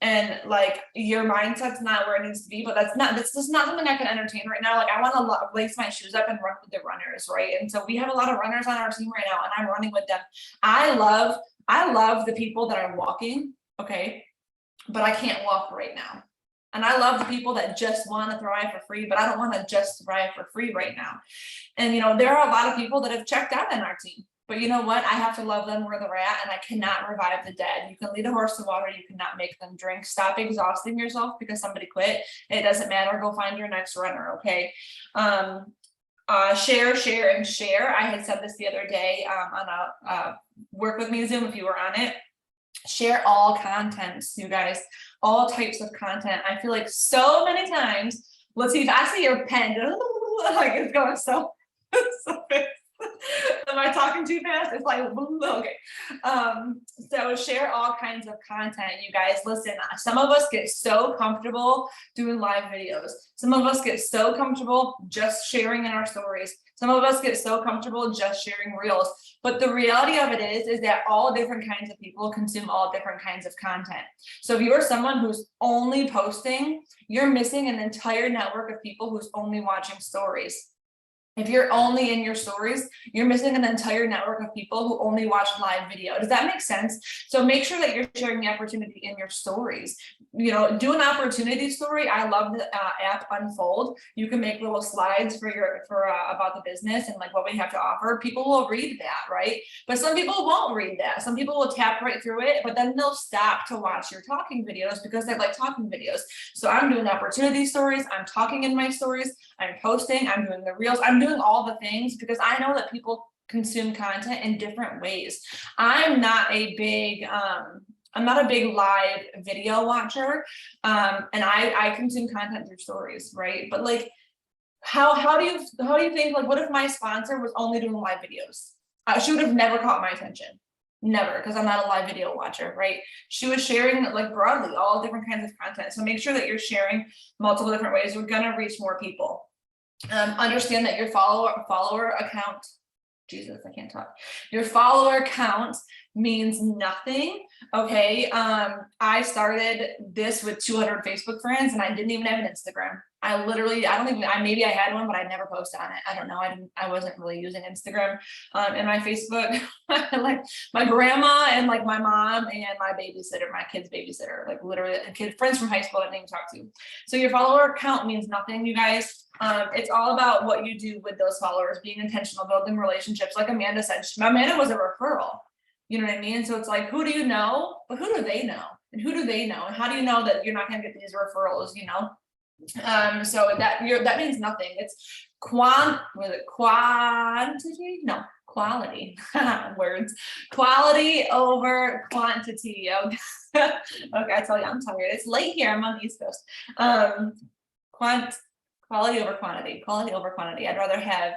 And like your mindset's not where it needs to be, but that's just not something I can entertain right now. Like, I want to lace my shoes up and run with the runners, right? And so we have a lot of runners on our team right now, and I'm running with them. I love the people that are walking, okay, but I can't walk right now. And I love the people that just want to thrive for free, but I don't want to just thrive for free right now. And there are a lot of people that have checked out on our team. But you know what? I have to love them where they're at, and I cannot revive the dead. You can lead a horse to water, you cannot make them drink. Stop exhausting yourself because somebody quit. It doesn't matter. Go find your next runner, okay? Share, and share. I had said this the other day on a Work With Me Zoom, if you were on it. Share all contents, you guys, all types of content. I feel like so many times, let's see if I see your pen, like it's going so fast. Am I talking too fast? It's like, okay. So share all kinds of content, you guys. Listen, some of us get so comfortable doing live videos. Some of us get so comfortable just sharing in our stories. Some of us get so comfortable just sharing reels. But the reality of it is that all different kinds of people consume all different kinds of content. So if you're someone who's only posting, you're missing an entire network of people who's only watching stories. If you're only in your stories, you're missing an entire network of people who only watch live video. Does that make sense? So make sure that you're sharing the opportunity in your stories. Do an opportunity story. I love the app Unfold. You can make little slides for about the business and like what we have to offer. People will read that, right? But some people won't read that. Some people will tap right through it, but then they'll stop to watch your talking videos because they like talking videos. So I'm doing opportunity stories. I'm talking in my stories. I'm posting. I'm doing the reels. I'm doing all the things because I know that people consume content in different ways. I'm not a big live video watcher, and I consume content through stories, right? But like, how do you think, like, what if my sponsor was only doing live videos? She would have never caught my attention. Never, because I'm not a live video watcher, right? She was sharing like broadly all different kinds of content. So make sure that you're sharing multiple different ways. You're gonna reach more people. Understand that your follower account, Jesus, I can't talk. Your follower count means nothing. Okay. I started this with 200 Facebook friends and I didn't even have an Instagram. Maybe I had one, but I never posted on it. I don't know. I wasn't really using Instagram. And my Facebook, like my grandma and like my mom and my babysitter, my kid's babysitter, like literally friends from high school I didn't even talk to. So your follower count means nothing, you guys. It's all about what you do with those followers, being intentional, building relationships. Like Amanda said, Amanda was a referral. You know what I mean? So it's like, who do you know? But who do they know? And who do they know? And how do you know that you're not going to get these referrals, So that means nothing. It's quantity? No, quality. Words. Quality over quantity. Okay. Okay, I tell you, I'm tired. It's late here. I'm on the East Coast. Quality over quantity. I'd rather have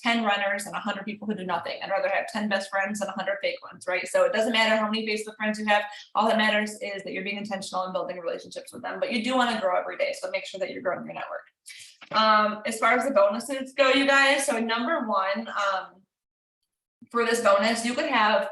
10 runners and 100 people who do nothing. I'd rather have 10 best friends and 100 fake ones, right? So it doesn't matter how many Facebook friends you have. All that matters is that you're being intentional and building relationships with them. But you do want to grow every day, so make sure that you're growing your network. As far as the bonuses go, you guys, so number one, for this bonus, you could have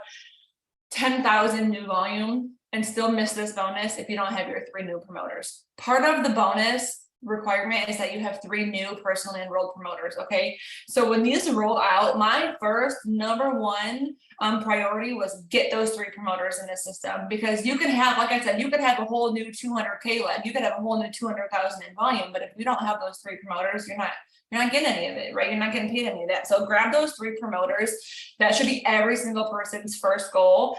10,000 new volume and still miss this bonus if you don't have your 3 new promoters. Part of the bonus requirement is that you have 3 new personally enrolled promoters. Okay, so when these rolled out, my first number one priority was get those 3 promoters in the system, because you could have, like I said, you could have a whole new 200K lead, you could have a whole new 200,000 in volume, but if you don't have those 3 promoters, you're not getting any of it, right? You're not getting paid any of that. So grab those 3 promoters. That should be every single person's first goal.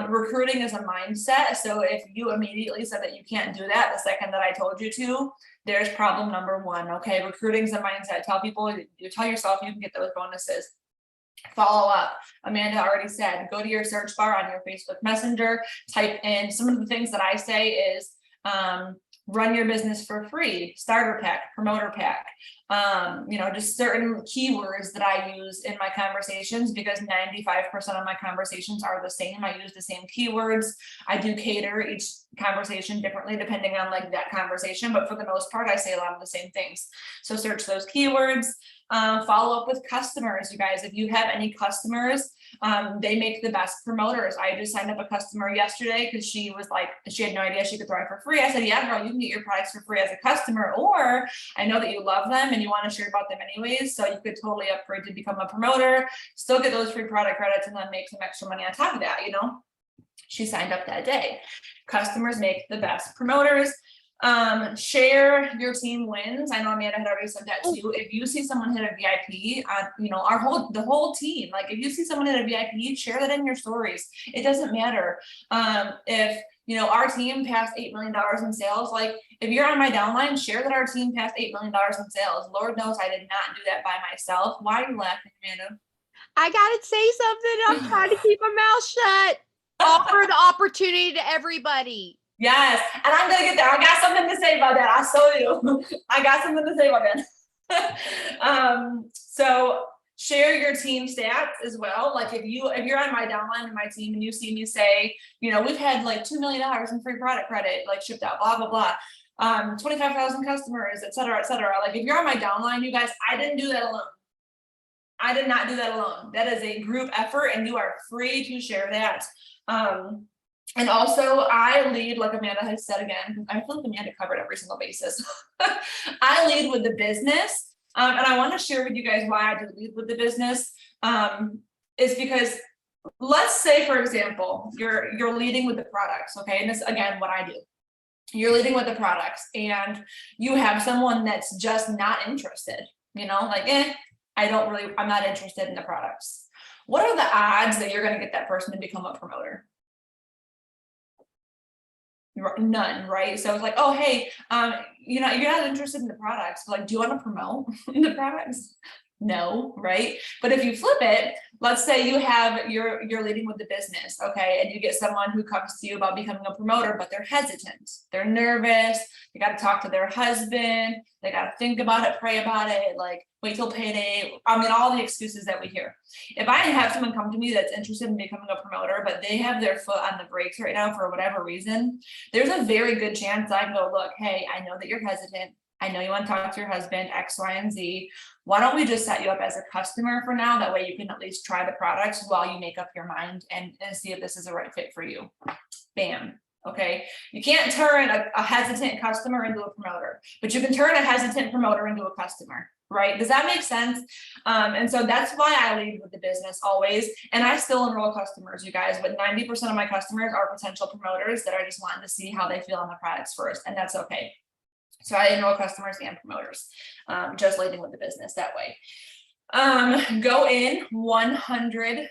Recruiting is a mindset. So if you immediately said that you can't do that the second that I told you to, there's problem number 1. Okay, recruiting is a mindset. Tell people, you tell yourself you can get those bonuses. Follow up. Amanda already said, go to your search bar on your Facebook Messenger, type in some of the things that I say is run your business for free, starter pack, promoter pack, just certain keywords that I use in my conversations, because 95% of my conversations are the same. I use the same keywords. I do cater each conversation differently depending on like that conversation, but for the most part, I say a lot of the same things. So search those keywords, follow up with customers. You guys, if you have any customers, they make the best promoters. I just signed up a customer yesterday because she was like, she had no idea she could thrive for free. I said, yeah, girl, you can get your products for free as a customer, or I know that you love them and you want to share about them anyways. So you could totally upgrade to become a promoter, still get those free product credits, and then make some extra money on top of that, She signed up that day. Customers make the best promoters. Share your team wins. I know Amanda had already said that too. If you see someone hit a VIP on, the whole team, like if you see someone hit a VIP, share that in your stories. It doesn't matter. If our team passed $8 million in sales, like if you're on my downline, share that our team passed $8 million in sales. Lord knows I did not do that by myself. Why are you laughing, Amanda? I gotta say something. I'm trying to keep my mouth shut. Offer the opportunity to everybody. Yes, and I'm gonna get there. I got something to say about that. I saw you. I got something to say about that. So share your team stats as well. Like if you're on my downline in my team and you see me say, we've had like $2 million in free product credit, like shipped out, blah, blah, blah. 25,000 customers, et cetera, et cetera. Like if you're on my downline, you guys, I didn't do that alone. I did not do that alone. That is a group effort and you are free to share that. And also I lead, like Amanda has said again, I feel like Amanda covered every single basis. I lead with the business. And I want to share with you guys why I do lead with the business. Is because let's say, for example, you're leading with the products. Okay. And this, again, what I do, you're leading with the products and you have someone that's just not interested, like, I'm not interested in the products. What are the odds that you're going to get that person to become a promoter? None, right? So it's like, oh, hey, you're not interested in the products. Like, do you want to promote the products? No, right? But if you flip it, let's say you're leading with the business, okay, and you get someone who comes to you about becoming a promoter, but they're hesitant, they're nervous, they got to talk to their husband, they got to think about it, pray about it, like wait till payday. All the excuses that we hear. If I have someone come to me that's interested in becoming a promoter, but they have their foot on the brakes right now for whatever reason, there's a very good chance I can go, look, hey, I know that you're hesitant. I know you want to talk to your husband, X, Y, and Z. Why don't we just set you up as a customer for now? That way you can at least try the products while you make up your mind and see if this is a right fit for you. Bam. Okay. You can't turn a hesitant customer into a promoter, but you can turn a hesitant promoter into a customer, right? Does that make sense? And so that's why I lead with the business always. And I still enroll customers, you guys, but 90% of my customers are potential promoters that are just wanting to see how they feel on the products first. And that's okay. So I enroll customers and promoters, just leading with the business that way. Go in 100%.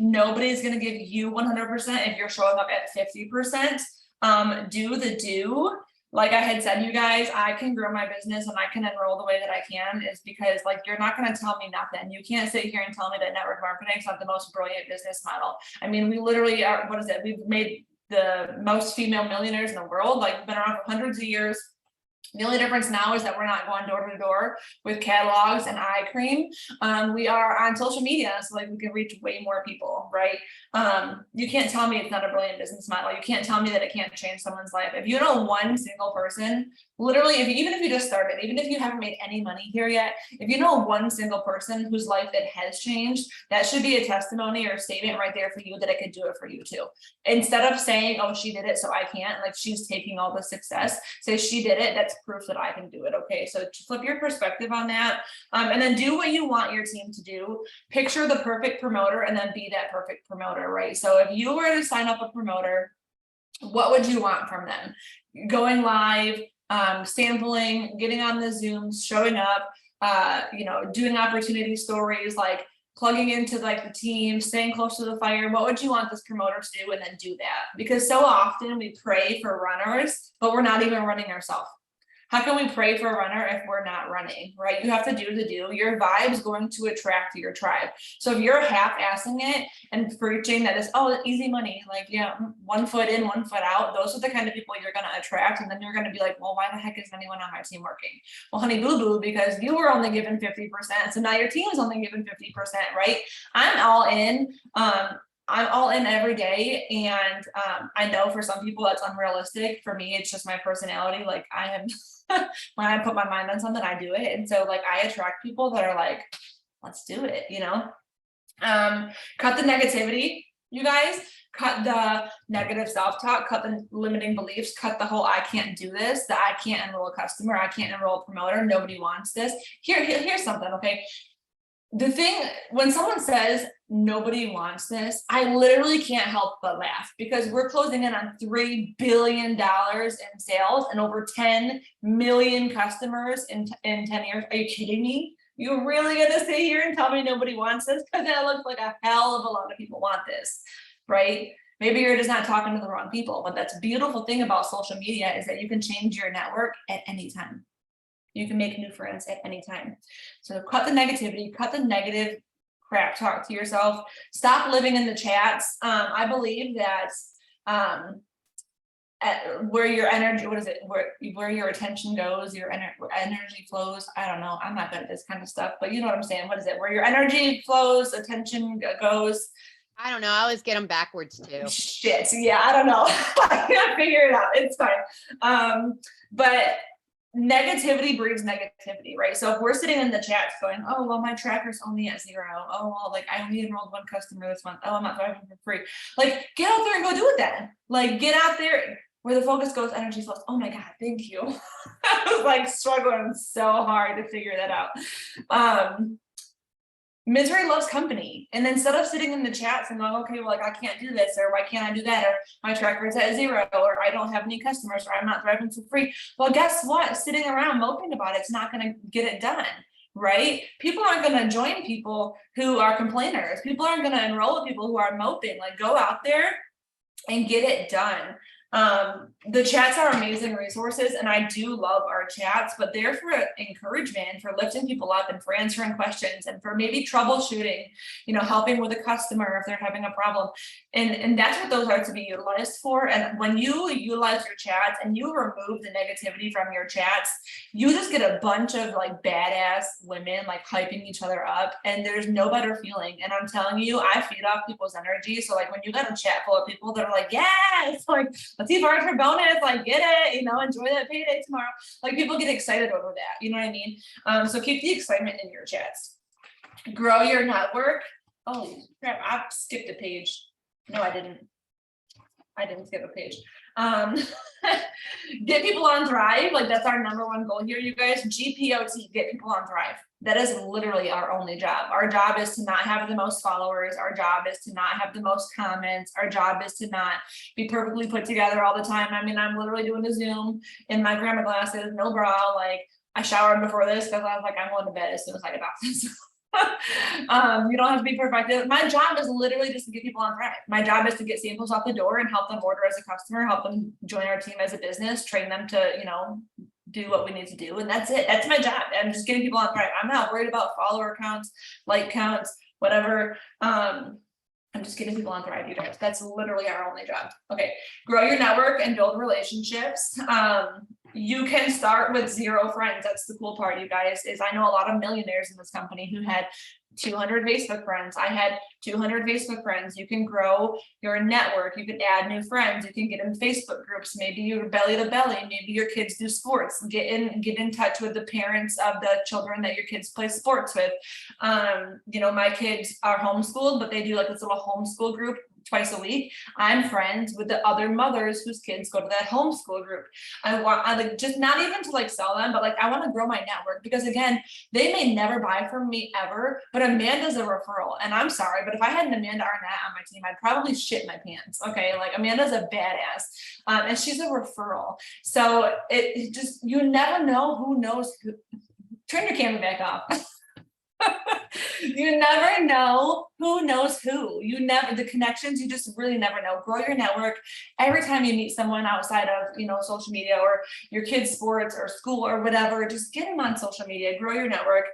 Nobody's going to give you 100% if you're showing up at 50%. Do the do. Like I had said, you guys, I can grow my business and I can enroll the way that I can is because like, you're not going to tell me nothing. You can't sit here and tell me that network marketing is not the most brilliant business model. I mean, we literally are, what is it? We've made the most female millionaires in the world. Like we've been around for hundreds of years. The only difference now is that we're not going door to door with catalogs and eye cream. We are on social media, so like we can reach way more people, right? You can't tell me it's not a brilliant business model. You can't tell me that it can't change someone's life. If you know one single person, literally, even if you just started, even if you haven't made any money here yet, if you know one single person whose life it has changed, that should be a testimony or a statement right there for you that it could do it for you too. Instead of saying, oh, she did it, so I can't, like she's taking all the success, say she did it, that's proof that I can do it. Okay, so flip your perspective on that, and then do what you want your team to do. Picture the perfect promoter and then be that perfect promoter, right? So if you were to sign up a promoter, what would you want from them? Going live, sampling, getting on the Zooms, showing up, doing opportunity stories, like plugging into like the team, staying close to the fire. What would you want this promoter to do? And then do that, because so often we pray for runners, but we're not even running ourselves. How can we pray for a runner if we're not running, right? You have to do the do. Your vibe's going to attract your tribe. So if you're half-assing it and preaching that is, oh, easy money, like, yeah, 1 foot in, 1 foot out, those are the kind of people you're going to attract. And then you're going to be like, well, why the heck is anyone on my team working? Well, honey boo boo, because you were only given 50%. So now your team is only given 50%, right? I'm all in. I'm all in every day. And I know for some people that's unrealistic. For me, it's just my personality. Like I have, when I put my mind on something, I do it. And so like I attract people that are like, let's do it, you know? Cut the negativity, you guys. Cut the negative self-talk, cut the limiting beliefs, cut the whole I can't do this, that I can't enroll a customer, I can't enroll a promoter, nobody wants this. Here's something, okay? The thing, when someone says nobody wants this, I literally can't help but laugh because we're closing in on $3 billion in sales and over 10 million customers in 10 years. Are you kidding me? You're really gonna sit here and tell me nobody wants this? Because that looks like a hell of a lot of people want this, right? Maybe you're just not talking to the wrong people, but that's a beautiful thing about social media is that you can change your network at any time. You can make new friends at any time. So cut the negativity, cut the negative crap talk to yourself. Stop living in the chats. I believe that where your energy, what is it? Where your attention goes, your energy flows. I don't know. I'm not good at this kind of stuff, but you know what I'm saying. What is it? Where your energy flows, attention goes. I don't know. I always get them backwards too. Shit. Yeah, I don't know. I can't figure it out. It's fine. But negativity breeds negativity, right? So if we're sitting in the chats going, oh, well, my tracker's only at 0. Oh, well, like I only enrolled 1 customer this month. Oh, I'm not driving for free. Like, get out there and go do it then. Like, get out there where the focus goes, energy flows. Oh my God, thank you. I was like struggling so hard to figure that out. Misery loves company. And instead of sitting in the chats and going, okay, well, like I can't do this, or why can't I do that, or my tracker is at 0, or I don't have any customers, or I'm not driving for free. Well, guess what? Sitting around moping about it's not going to get it done, right? People aren't going to join people who are complainers. People aren't going to enroll with people who are moping. Like, go out there and get it done. The chats are amazing resources, and I do love our chats, but they're for encouragement, for lifting people up, and for answering questions, and for maybe troubleshooting, you know, helping with a customer if they're having a problem. And that's what those are to be utilized for. And when you utilize your chats and you remove the negativity from your chats, you just get a bunch of like badass women like hyping each other up, and there's no better feeling. And I'm telling you, I feed off people's energy. So like when you got a chat full of people that are like, yes, like let's see for bonus, like get it, you know, enjoy that payday tomorrow. Like people get excited over that, you know what I mean? So keep the excitement in your chats. Grow your network. Oh crap, I skipped a page. No, I didn't skip a page. Get people on Thrive. Like that's our #1 goal here, you guys. GPOT, get people on Thrive. That is literally our only job. Our job is to not have the most followers. Our job is to not have the most comments. Our job is to not be perfectly put together all the time. I mean, I'm literally doing a Zoom in my grandma glasses, no bra. Like I showered before this because I was like, I'm going to bed as soon as I get off this. You don't have to be perfect. My job is literally just to get people on Thrive. My job is to get samples out the door and help them order as a customer, help them join our team as a business, train them to, you know, do what we need to do. And that's it. That's my job. I'm just getting people on Thrive. I'm not worried about follower counts, like counts, whatever. I'm just getting people on Thrive, you guys. That's literally our only job. Okay. Grow your network and build relationships. You can start with 0 friends. That's the cool part, you guys, is I know a lot of millionaires in this company who had 200 Facebook friends. I had 200 Facebook friends. You can grow your network. You can add new friends. You can get in Facebook groups. Maybe you're belly to belly. Maybe your kids do sports. Get in touch with the parents of the children that your kids play sports with. You know, my kids are homeschooled, but they do like this little homeschool group twice a week. I'm friends with the other mothers whose kids go to that homeschool group. I like just not even to like sell them, but like I want to grow my network because again, they may never buy from me ever, but Amanda's a referral. And I'm sorry, but if I had an Amanda Arnett on my team, I'd probably shit my pants. Okay. Like Amanda's a badass. And she's a referral. So it just, you never know who knows who. Turn your camera back off. You never know who knows who. The connections, you just really never know. Grow your network. Every time you meet someone outside of, social media or your kids' sports or school or whatever, just get them on social media, grow your network.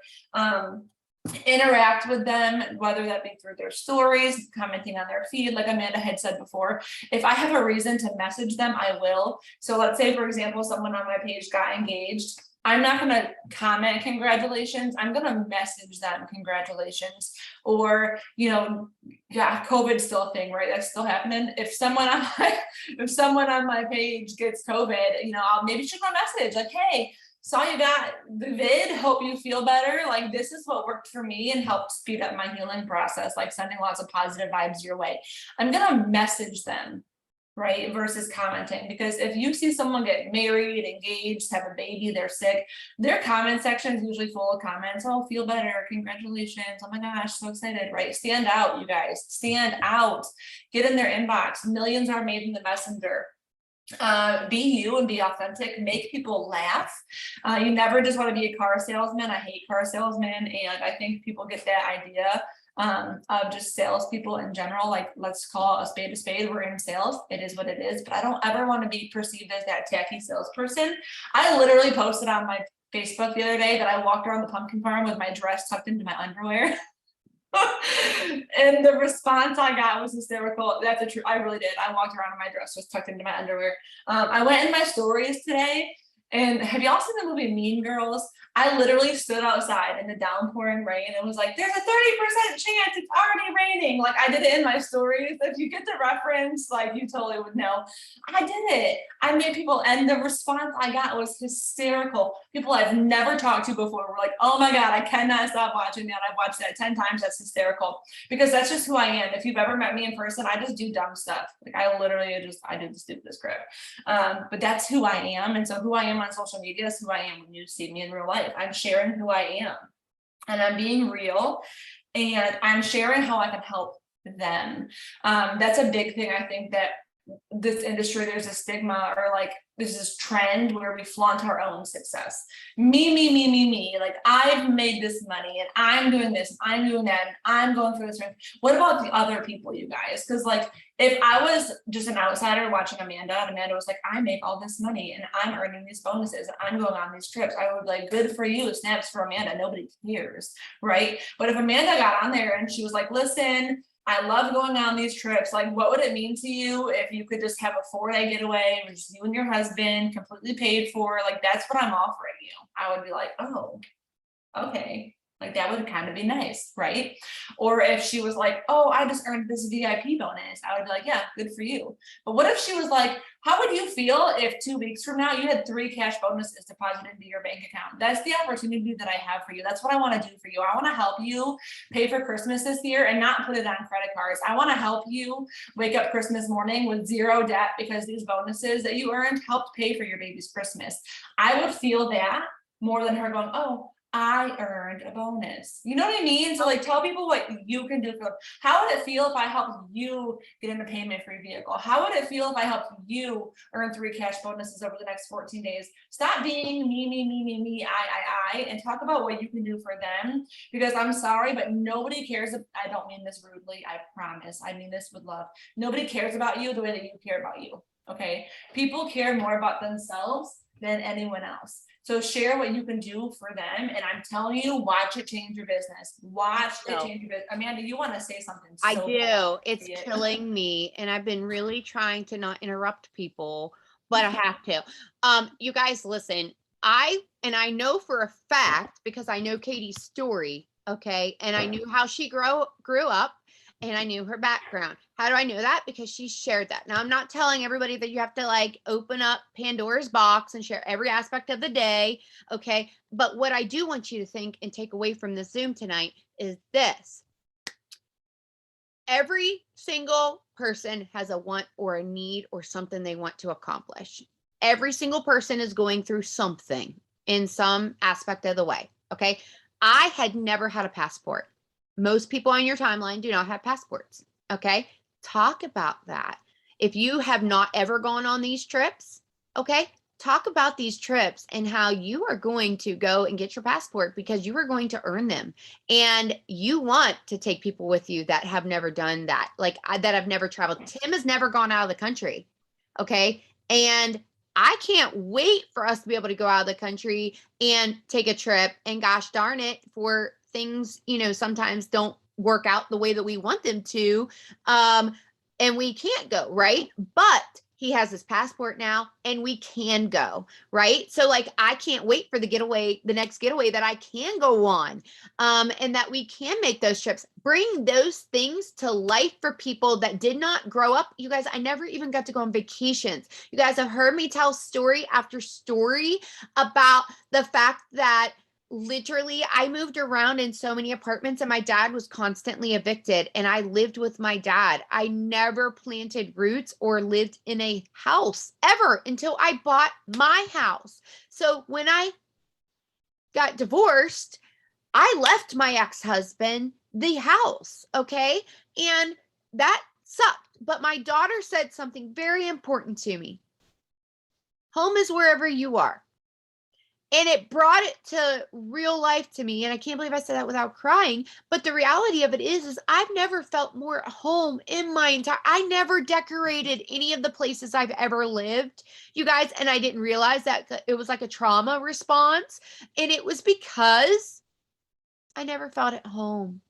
Interact with them, whether that be through their stories, commenting on their feed, like Amanda had said before. If I have a reason to message them, I will. So let's say, for example, someone on my page got engaged. I'm not going to comment congratulations. I'm going to message them congratulations. Or, yeah, COVID's still a thing, right? That's still happening. If someone on my page gets COVID, I'll maybe shoot my message like, hey, saw you got the vid, hope you feel better. Like, this is what worked for me and helped speed up my healing process, like sending lots of positive vibes your way. I'm gonna message them, right? Versus commenting. Because if you see someone get married, engaged, have a baby, they're sick, their comment section is usually full of comments. Oh, feel better, congratulations, oh my gosh, so excited, right? Stand out, you guys, stand out. Get in their inbox. Millions are made in the messenger. Be you and be authentic, make people laugh. You never just want to be a car salesman. I hate car salesmen, and I think people get that idea of just salespeople in general. Like, let's call a spade a spade. We're in sales. It is what it is. But I don't ever want to be perceived as that tacky salesperson. I literally posted on my Facebook the other day that I walked around the pumpkin farm with my dress tucked into my underwear. And the response I got was hysterical. That's the truth. I really did. I walked around in my dress just tucked into my underwear. I went in my stories today. And have y'all seen the movie Mean Girls? I literally stood outside in the downpouring rain and was like, there's a 30% chance it's already raining. Like, I did it in my stories. If you get the reference, like, you totally would know. I did it. I made people, and the response I got was hysterical. People I've never talked to before were like, oh my God, I cannot stop watching that. I've watched that 10 times. That's hysterical. Because that's just who I am. If you've ever met me in person, I just do dumb stuff. Like, I do the stupidest crap. But that's who I am. And so who I am on social media is who I am when you see me in real life. I'm sharing who I am, and I'm being real, and I'm sharing how I can help them. That's a big thing. I think that this industry, there's a stigma, or like there's this trend where we flaunt our own success. Me. Like, I've made this money and I'm doing this, I'm doing that, and I'm going through this. What about the other people, you guys? Because like, if I was just an outsider watching Amanda, and Amanda was like, I make all this money and I'm earning these bonuses and I'm going on these trips, I would be like, good for you, snaps for Amanda, nobody cares, right? But if Amanda got on there and she was like, listen, I love going on these trips. Like, what would it mean to you if you could just have a 4-day getaway with just you and your husband, completely paid for? Like, that's what I'm offering you. I would be like, oh, okay. Like, that would kind of be nice, right? Or if she was like, oh, I just earned this VIP bonus, I would be like, yeah, good for you. But what if she was like, how would you feel if 2 weeks from now you had 3 cash bonuses deposited into your bank account? That's the opportunity that I have for you. That's what I want to do for you. I want to help you pay for Christmas this year and not put it on credit cards. I want to help you wake up Christmas morning with 0 debt because these bonuses that you earned helped pay for your baby's Christmas. I would feel that more than her going, oh, I earned a bonus. You know what I mean? So like, tell people what you can do for them. How would it feel if I helped you get in a payment for your vehicle? How would it feel if I helped you earn 3 cash bonuses over the next 14 days? Stop being me, I, and talk about what you can do for them. Because I'm sorry, but nobody cares. I don't mean this rudely. I promise. I mean this with love. Nobody cares about you the way that you care about you. Okay. People care more about themselves than anyone else. So share what you can do for them. And I'm telling you, watch it change your business. Watch it change your business. Amanda, you want to say something? I do. It's killing me. And I've been really trying to not interrupt people, but I have to. You guys, listen, I know for a fact, because I know Katie's story. Okay. And I knew how she grew up. And I knew her background. How do I know that? Because she shared that. Now, I'm not telling everybody that you have to like open up Pandora's box and share every aspect of the day. Okay. But what I do want you to think and take away from this Zoom tonight is this. Every single person has a want or a need or something they want to accomplish. Every single person is going through something in some aspect of the way. Okay. I had never had a passport. Most people on your timeline do not have passports. Okay. Talk about that. If you have not ever gone on these trips, okay, talk about these trips and how you are going to go and get your passport because you are going to earn them. And you want to take people with you that have never done that, like that have never traveled. Tim has never gone out of the country. Okay. And I can't wait for us to be able to go out of the country and take a trip. And gosh darn it, for things, sometimes don't work out the way that we want them to. And we can't go, right? But he has his passport now and we can go, right? So like, I can't wait for the next getaway that I can go on, and that we can make those trips, bring those things to life for people that did not grow up. You guys, I never even got to go on vacations. You guys have heard me tell story after story about the fact that literally I moved around in so many apartments and my dad was constantly evicted and I lived with my dad. I never planted roots or lived in a house ever until I bought my house. So when I got divorced, I left my ex-husband the house, okay? And that sucked. But my daughter said something very important to me. Home is wherever you are. And it brought it to real life to me. And I can't believe I said that without crying. But the reality of it is I've never felt more at home in I never decorated any of the places I've ever lived, you guys. And I didn't realize that it was like a trauma response. And it was because I never felt at home.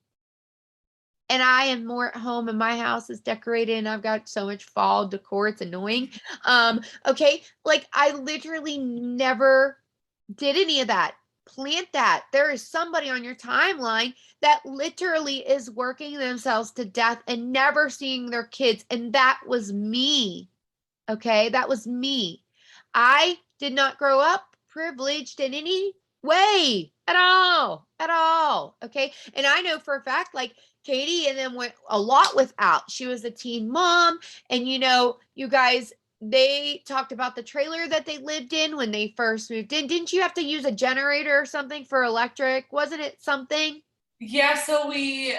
And I am more at home and my house is decorated and I've got so much fall decor. It's annoying. Okay. Like I literally never did any of that. Plant that. There is somebody on your timeline that literally is working themselves to death and never seeing their kids. And that was me. Okay. That was me. I did not grow up privileged in any way at all. Okay. And I know for a fact, like Katie and them went a lot without. She was a teen mom. And you guys, they talked about the trailer that they lived in when they first moved in. Didn't you have to use a generator or something for electric? Wasn't it something? Yeah, so we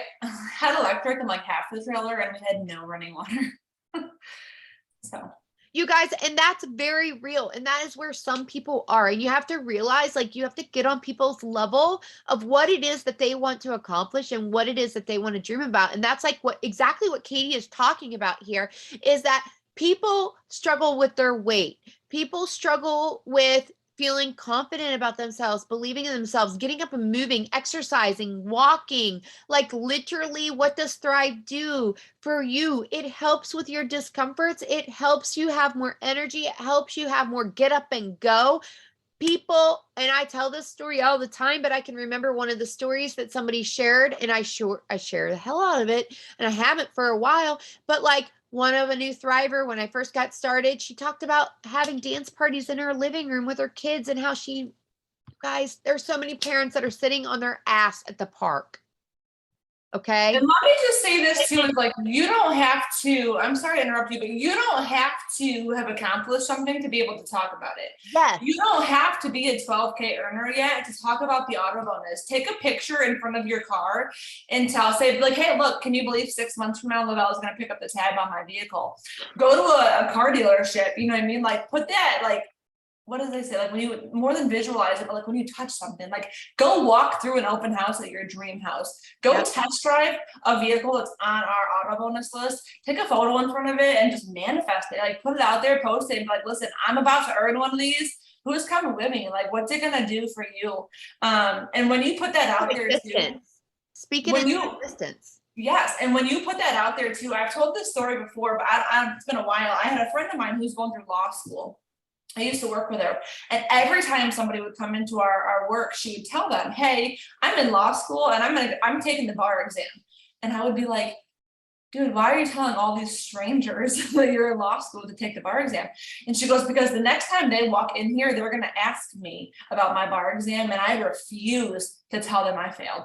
had electric in like half the trailer and we had no running water. So you guys, and that's very real. And that is where some people are. And you have to realize, like, you have to get on people's level of what it is that they want to accomplish and what it is that they want to dream about. And that's like exactly what Katie is talking about here, is that people struggle with their weight. People struggle with feeling confident about themselves, believing in themselves, getting up and moving, exercising, walking. Like literally, what does Thrive do for you? It helps with your discomforts. It helps you have more energy. It helps you have more get up and go. People, and I tell this story all the time, but I can remember one of the stories that somebody shared, and I share the hell out of it, and I haven't for a while, but like one of a new Thriver, when I first got started, she talked about having dance parties in her living room with her kids and how guys, there's so many parents that are sitting on their ass at the park. Okay. And let me just say this too, is like, you don't have to, I'm sorry to interrupt you, but you don't have to have accomplished something to be able to talk about it. Yes. You don't have to be a 12K earner yet to talk about the auto bonus. Take a picture in front of your car and say like, hey, look, can you believe 6 months from now, Lavelle is going to pick up the tab on my vehicle? Go to a car dealership, you know what I mean? Like put that, like, what do they say? Like when you more than visualize it, but like when you touch something, like go walk through an open house at your dream house, go test drive a vehicle that's on our auto bonus list, take a photo in front of it and just manifest it, like put it out there, post it and be like, listen, I'm about to earn one of these. Who's coming with me? Like, what's it going to do for you? And when you put that out there too, speaking in existence. Yes. And when you put that out there too, I've told this story before, but it's been a while. I had a friend of mine who's going through law school. I used to work with her, and every time somebody would come into our work, she would tell them, hey, I'm in law school and I'm taking the bar exam. And I would be like, dude, why are you telling all these strangers that you're in law school to take the bar exam? And she goes, because the next time they walk in here, they're going to ask me about my bar exam. And I refuse to tell them I failed.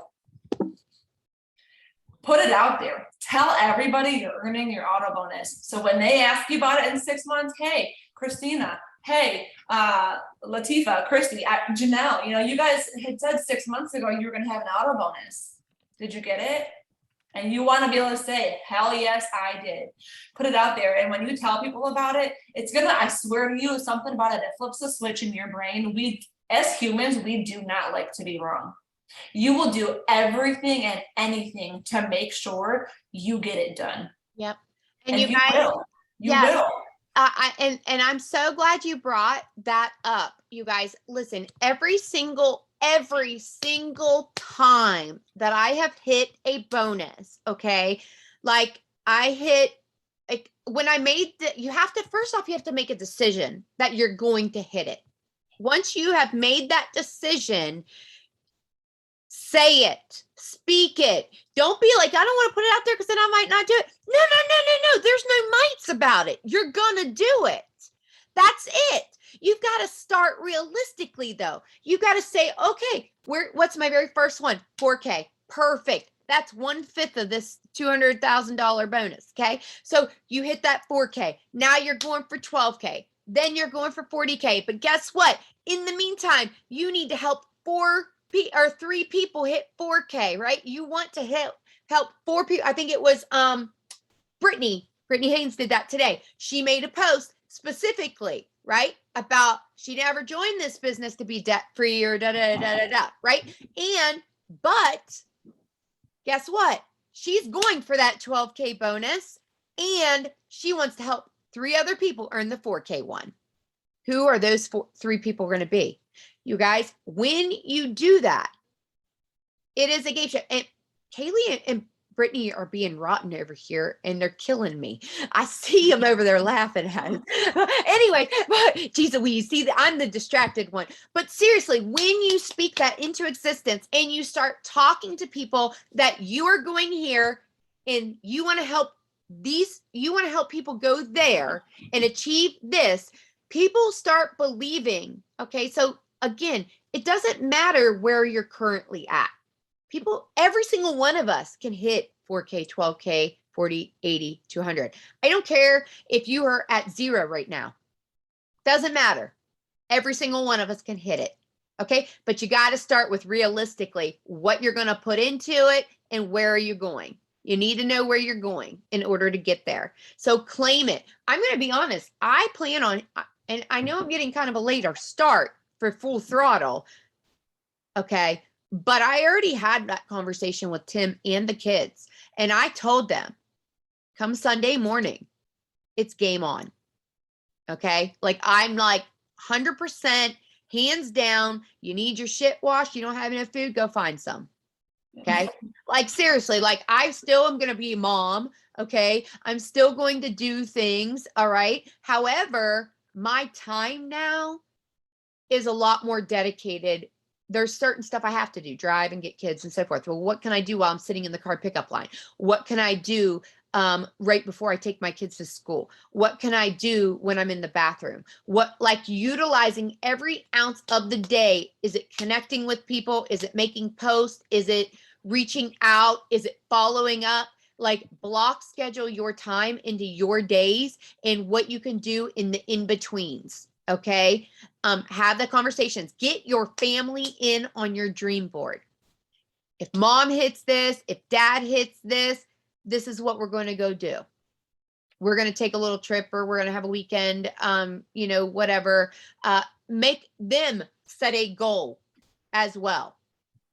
Put it out there. Tell everybody you're earning your auto bonus. So when they ask you about it in 6 months, hey, Christina, hey, Latifa, Christy, Janelle, you guys had said 6 months ago you were going to have an auto bonus. Did you get it? And you want to be able to say, hell yes, I did. Put it out there. And when you tell people about it, it's gonna, I swear to you, something about it, it flips a switch in your brain. We, as humans, we do not like to be wrong. You will do everything and anything to make sure you get it done. Yep. And And you you guys, will. You yes. will. And I'm so glad you brought that up. You guys, listen, every single time that I have hit a bonus, okay, like I hit, like when I made you have to, first off, you have to make a decision that you're going to hit it. Once you have made that decision, say it, speak it. Don't be like, I don't want to put it out there because then I might not do it. No. There's no mights about it. You're going to do it. That's it. You've got to start realistically, though. You've got to say, okay, what's my very first one? 4K. Perfect. That's 1/5 of this $200,000 bonus. Okay. So you hit that 4K. Now you're going for 12K. Then you're going for 40K. But guess what? In the meantime, you need to help 3 people hit 4K, right? You want to help 4 people. I think it was Brittany Haynes did that today. She made a post specifically, right, about she never joined this business to be debt free or right? But guess what? She's going for that 12K bonus, and she wants to help 3 other people earn the 4K one. Who are those 3 people going to be? You guys, when you do that, it is a game show. And Kaylee and Brittany are being rotten over here, and they're killing me. I see them over there laughing at us. Anyway, but Jesus, we see that I'm the distracted one. But seriously, when you speak that into existence and you start talking to people that you are going here and you want to help people go there and achieve this, people start believing. Okay, so again, it doesn't matter where you're currently at. People, every single one of us can hit 4K, 12K, 40, 80, 200. I don't care if you are at 0 right now. Doesn't matter. Every single one of us can hit it. Okay. But you got to start with realistically what you're going to put into it and where are you going. You need to know where you're going in order to get there. So claim it. I'm going to be honest. I plan on, and I know I'm getting kind of a later start for full throttle. Okay. But I already had that conversation with Tim and the kids. And I told them, come Sunday morning, it's game on. Okay. Like I'm like 100% hands down. You need your shit washed. You don't have enough food. Go find some. Okay. Like seriously, like I still am going to be a mom. Okay. I'm still going to do things. All right. However, my time now is a lot more dedicated. There's certain stuff I have to do, drive and get kids and so forth. Well, what can I do while I'm sitting in the car pickup line? What can I do right before I take my kids to school? What can I do when I'm in the bathroom? Like utilizing every ounce of the day. Is it connecting with people? Is it making posts? Is it reaching out? Is it following up? Like block schedule your time into your days and what you can do in the in-betweens. Okay. Have the conversations, get your family in on your dream board. If mom hits this, if dad hits this is what we're going to go do. We're going to take a little trip or we're going to have a weekend, whatever. Make them set a goal as well.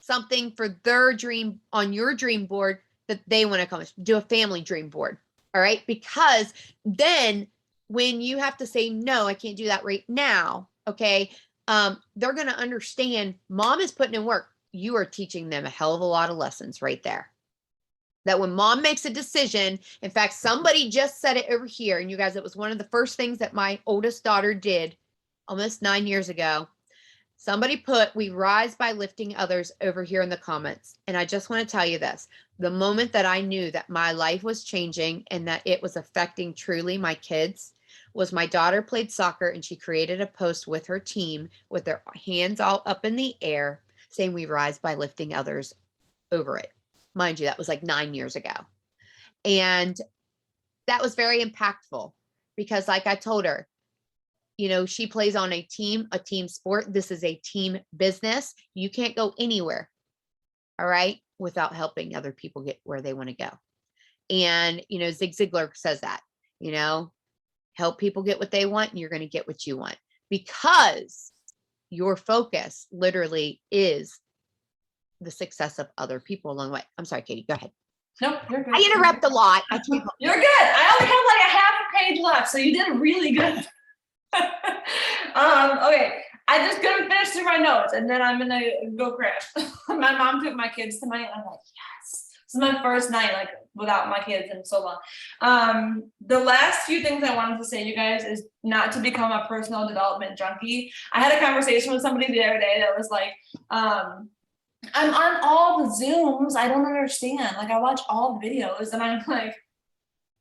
Something for their dream on your dream board that they want to accomplish. Do a family dream board. All right. Because then when you have to say, no, I can't do that right now. Okay. They're going to understand mom is putting in work. You are teaching them a hell of a lot of lessons right there. That when mom makes a decision, in fact, somebody just said it over here. And you guys, it was one of the first things that my oldest daughter did almost 9 years ago. Somebody put, we rise by lifting others over here in the comments. And I just want to tell you this. The moment that I knew that my life was changing and that it was affecting truly my kids was my daughter played soccer and she created a post with her team with their hands all up in the air saying we rise by lifting others over it. Mind you, that was like 9 years ago. And that was very impactful because like I told her, she plays on a team sport. This is a team business. You can't go anywhere. All right. without helping other people get where they want to go. And, Zig Ziglar says that, help people get what they want and you're going to get what you want, because your focus literally is the success of other people along the way. I'm sorry, Katie, go ahead. Nope, you're good. I interrupt a lot. You're good. I only have like a half a page left, so you did really good. Okay, I just gonna finish through my notes and then I'm gonna go crash. My mom took my kids tonight. I'm like, yes. This is my first night like without my kids in so long. The last few things I wanted to say, you guys, is not to become a personal development junkie. I had a conversation with somebody the other day that was like, I'm on all the Zooms. I don't understand. Like I watch all the videos and I'm like,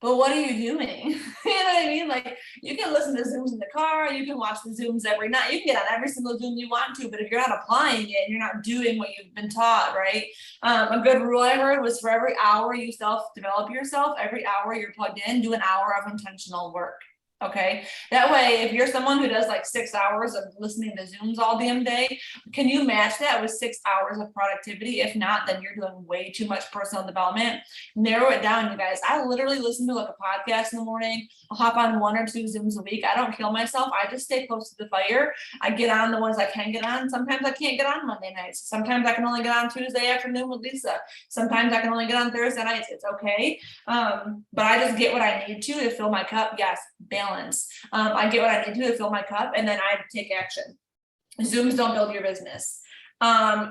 but what are you doing? You know what I mean? Like you can listen to Zooms in the car. You can watch the Zooms every night. You can get on every single Zoom you want to, but if you're not applying it, you're not doing what you've been taught, right? A good rule I heard was for every hour you self-develop yourself, every hour you're plugged in, do an hour of intentional work. Okay. That way, if you're someone who does like 6 hours of listening to Zooms all damn day, can you match that with 6 hours of productivity? If not, then you're doing way too much personal development. Narrow it down, you guys. I literally listen to like a podcast in the morning. I'll hop on 1 or 2 Zooms a week. I don't kill myself. I just stay close to the fire. I get on the ones I can get on. Sometimes I can't get on Monday nights. Sometimes I can only get on Tuesday afternoon with Lisa. Sometimes I can only get on Thursday nights. It's okay. But I just get what I need to fill my cup. Yes, balance. I get what I need to fill my cup and then I take action. Zooms don't build your business.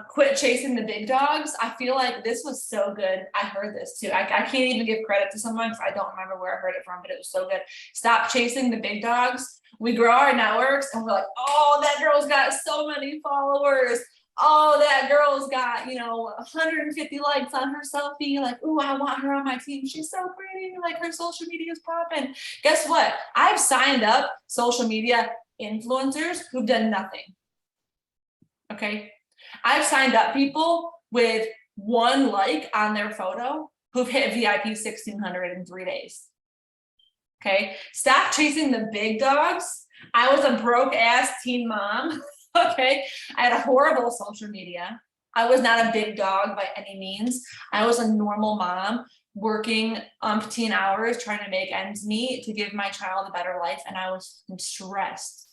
Quit chasing the big dogs. I feel like this was so good. I heard this too. I can't even give credit to someone because I don't remember where I heard it from, but it was so good. Stop chasing the big dogs. We grow our networks and we're like, oh, that girl's got so many followers. Oh, that girl's got, 150 likes on her selfie. Like, oh, I want her on my team. She's so pretty. Like her social media is popping. Guess what? I've signed up social media influencers who've done nothing. Okay. I've signed up people with 1 like on their photo who've hit VIP 1,600 in 3 days. Okay. Stop chasing the big dogs. I was a broke ass teen mom. Okay. I had a horrible social media. I was not a big dog by any means. I was a normal mom working umpteen hours trying to make ends meet to give my child a better life. And I was stressed.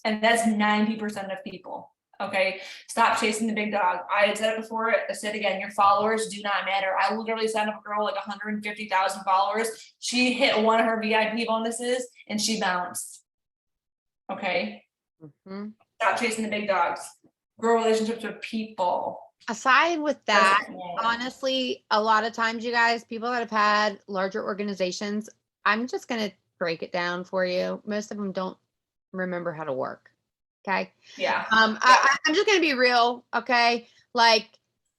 And that's 90% of people. Okay. Stop chasing the big dog. I had said it before. I said again, your followers do not matter. I literally signed up a girl like 150,000 followers. She hit one of her VIP bonuses and she bounced. Okay. Mm-hmm. Stop chasing the big dogs. Grow relationships with people. Aside with that, honestly, a lot of times, you guys, people that have had larger organizations, I'm just going to break it down for you. Most of them don't remember how to work. Okay. Yeah. I'm just going to be real. Okay. Like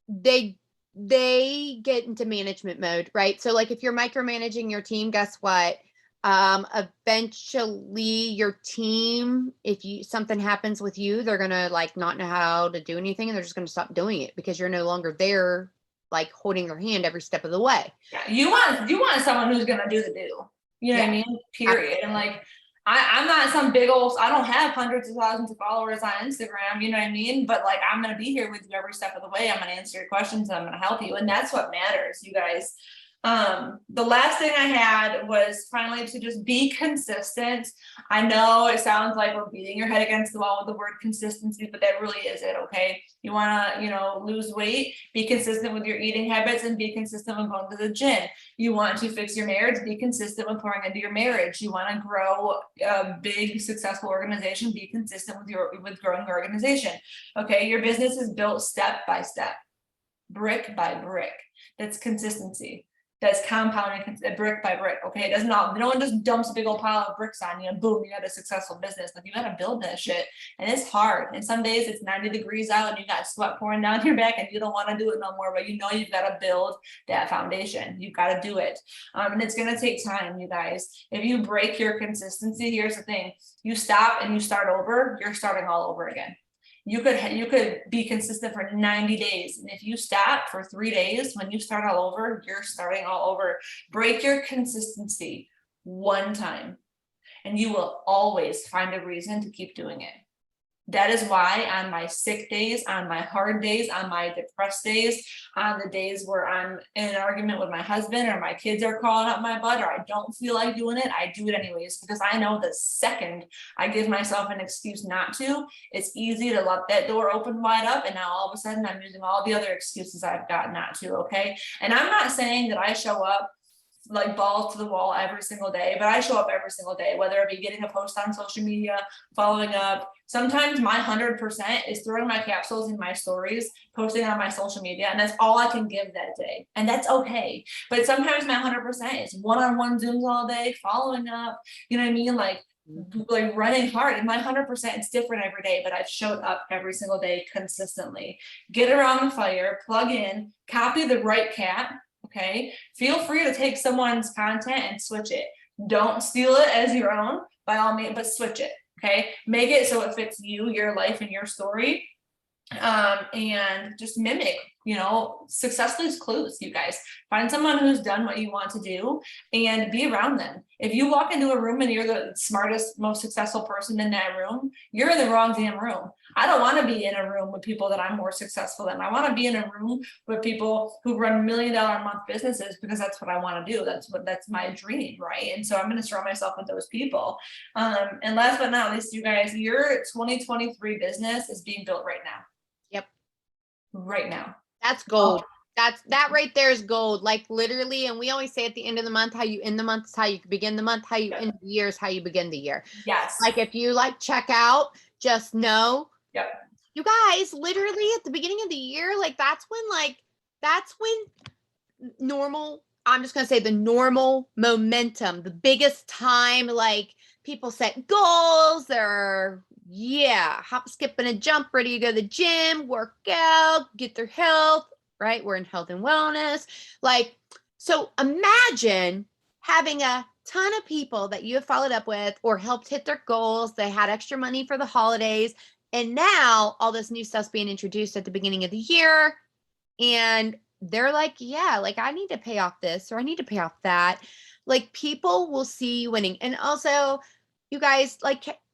they get into management mode, right? So like if you're micromanaging your team, guess what? Eventually your team, if something happens with you, they're gonna like not know how to do anything and they're just gonna stop doing it because you're no longer there, like holding their hand every step of the way. Yeah, you want someone who's gonna do the do. You know what I mean? Period. And like I'm not some big old, I don't have hundreds of thousands of followers on Instagram, you know what I mean? But like I'm gonna be here with you every step of the way. I'm gonna answer your questions and I'm gonna help you. And that's what matters, you guys. The last thing I had was finally to just be consistent. I know it sounds like we're beating your head against the wall with the word consistency, but that really is it. Okay. You want to, lose weight, be consistent with your eating habits and be consistent with going to the gym. You want to fix your marriage, be consistent with pouring into your marriage. You want to grow a big, successful organization, be consistent with growing your organization. Okay. Your business is built step by step, brick by brick. That's consistency. That's compounding brick by brick. Okay. It does not, no one just dumps a big old pile of bricks on you and boom, you got a successful business. Like you got to build that shit. And it's hard. And some days it's 90 degrees out and you got sweat pouring down your back and you don't want to do it no more, but you've got to build that foundation. You've got to do it. And it's going to take time, you guys. If you break your consistency, here's the thing, you stop and you start over, you're starting all over again. You could be consistent for 90 days. And if you stop for 3 days, when you start all over, you're starting all over. Break your consistency one time and you will always find a reason to keep doing it. That is why on my sick days, on my hard days, on my depressed days, on the days where I'm in an argument with my husband or my kids are crawling up my butt or I don't feel like doing it, I do it anyways, because I know the second I give myself an excuse not to, it's easy to let that door open wide up, and now all of a sudden I'm using all the other excuses I've got not to, okay? And I'm not saying that I show up like balls to the wall every single day, but I show up every single day, whether it be getting a post on social media, following up. Sometimes my 100% is throwing my capsules in my stories, posting on my social media, and that's all I can give that day. And that's okay. But sometimes my 100% is one-on-one Zooms all day, following up, you know what I mean? Like running hard. And my 100% is different every day, but I've showed up every single day consistently. Get around the fire, plug in, copy the right cat. Okay, feel free to take someone's content and switch it. Don't steal it as your own by all means, but switch it. Okay, make it so it fits you, your life, and your story. And just mimic, success leaves clues. You guys find someone who's done what you want to do and be around them. If you walk into a room and you're the smartest, most successful person in that room, you're in the wrong damn room. I don't want to be in a room with people that I'm more successful than. I want to be in a room with people who run $1 million a month businesses, because that's what I want to do. That's my dream, right? And so I'm going to surround myself with those people. And last but not least, you guys, your 2023 business is being built right now. Yep. Right now. That's gold. That right there is gold. Like literally, and we always say at the end of the month, how you end the month is how you begin the month, how you end the year is how you begin the year. Yes. Like if you check out, just know. Yep. You guys, literally at the beginning of the year, that's when normal, I'm just going to say the normal momentum, the biggest time, people set goals, they're hop, skip, and a jump, ready to go to the gym, work out, get their health, right? We're in health and wellness. So imagine having a ton of people that you have followed up with or helped hit their goals. They had extra money for the holidays. And now all this new stuff's being introduced at the beginning of the year. And they're I need to pay off this, or I need to pay off that. People will see you winning. And also, you guys,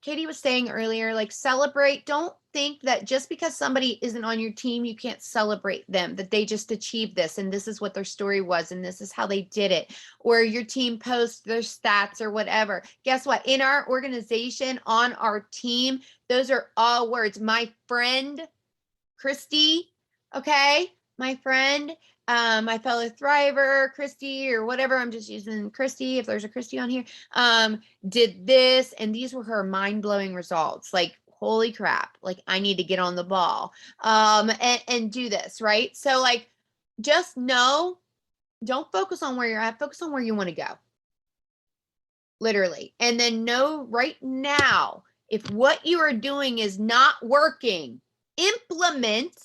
Katie was saying earlier, celebrate. Don't think that just because somebody isn't on your team, you can't celebrate them, that they just achieved this and this is what their story was and this is how they did it, or your team posts their stats or whatever. Guess what? In our organization, on our team, those are all words. My friend, Christy, okay? My friend, my fellow thriver, Christy, or whatever, I'm just using Christy, if there's a Christy on here, did this, and these were her mind-blowing results. Holy crap, I need to get on the ball, and do this, right? So just know, don't focus on where you're at, focus on where you want to go, literally. And then know right now, if what you are doing is not working, implement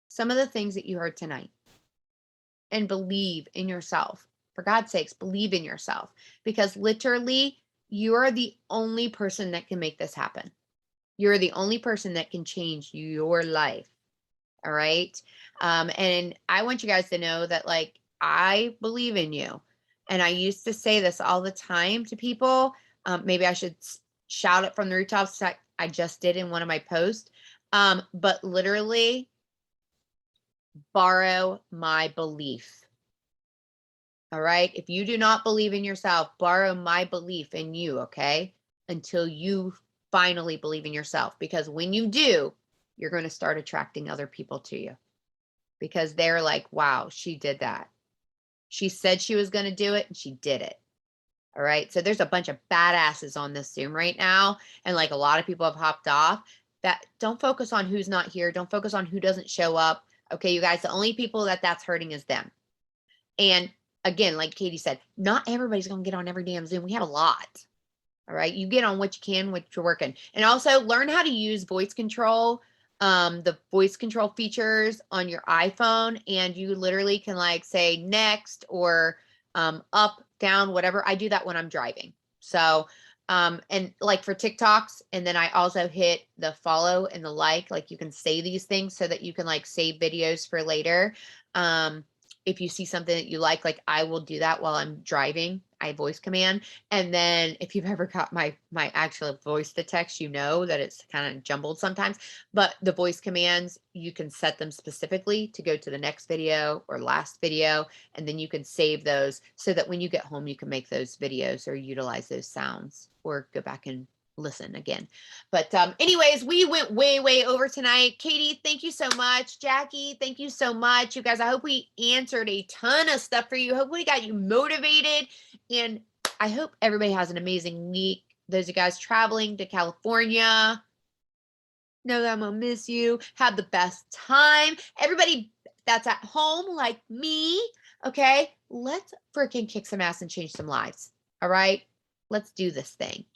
some of the things that you heard tonight and believe in yourself. For God's sakes, believe in yourself, because literally you are the only person that can make this happen. You're the only person that can change your life. All right. And I want you guys to know that I believe in you. And I used to say this all the time to people. Maybe I should shout it from the rooftops. I just did in one of my posts. But literally, borrow my belief. All right. If you do not believe in yourself, borrow my belief in you. Okay. Until you finally believe in yourself, because when you do, you're going to start attracting other people to you, because they're wow, she did that. She said she was going to do it and she did it. All right. So there's a bunch of badasses on this Zoom right now. And a lot of people have hopped off. That don't focus on who's not here. Don't focus on who doesn't show up. Okay, you guys, the only people that's hurting is them. And again, like Katie said, not everybody's going to get on every damn Zoom. We have a lot. All right. You get on what you can, what you're working. And also learn how to use voice control, the voice control features on your iPhone. And you literally can say next or up, down, whatever. I do that when I'm driving. So, and for TikToks, and then I also hit the follow and the like you can say these things so that you can save videos for later. If you see something that you like I will do that while I'm driving. I voice command. And then if you've ever got my actual voice to text, you know that it's kind of jumbled sometimes, but the voice commands, you can set them specifically to go to the next video or last video. And then you can save those so that when you get home, you can make those videos or utilize those sounds or go back and listen again. But anyways, we went way over tonight. Katie, thank you so much. Jackie, thank you so much. You guys, I hope we answered a ton of stuff for you. Hope we got you motivated. And I hope everybody has an amazing week. Those of you guys traveling to California, know that I'm gonna miss you. Have the best time. Everybody that's at home like me, okay, let's freaking kick some ass and change some lives. All right, let's do this thing.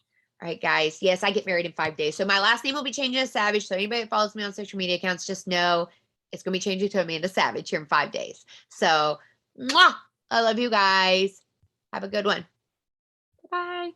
All right, guys. Yes, I get married in 5 days. So my last name will be changing to Savage. So anybody that follows me on social media accounts, just know it's going to be changing to Amanda Savage here in 5 days. So, mwah, I love you guys. Have a good one. Bye.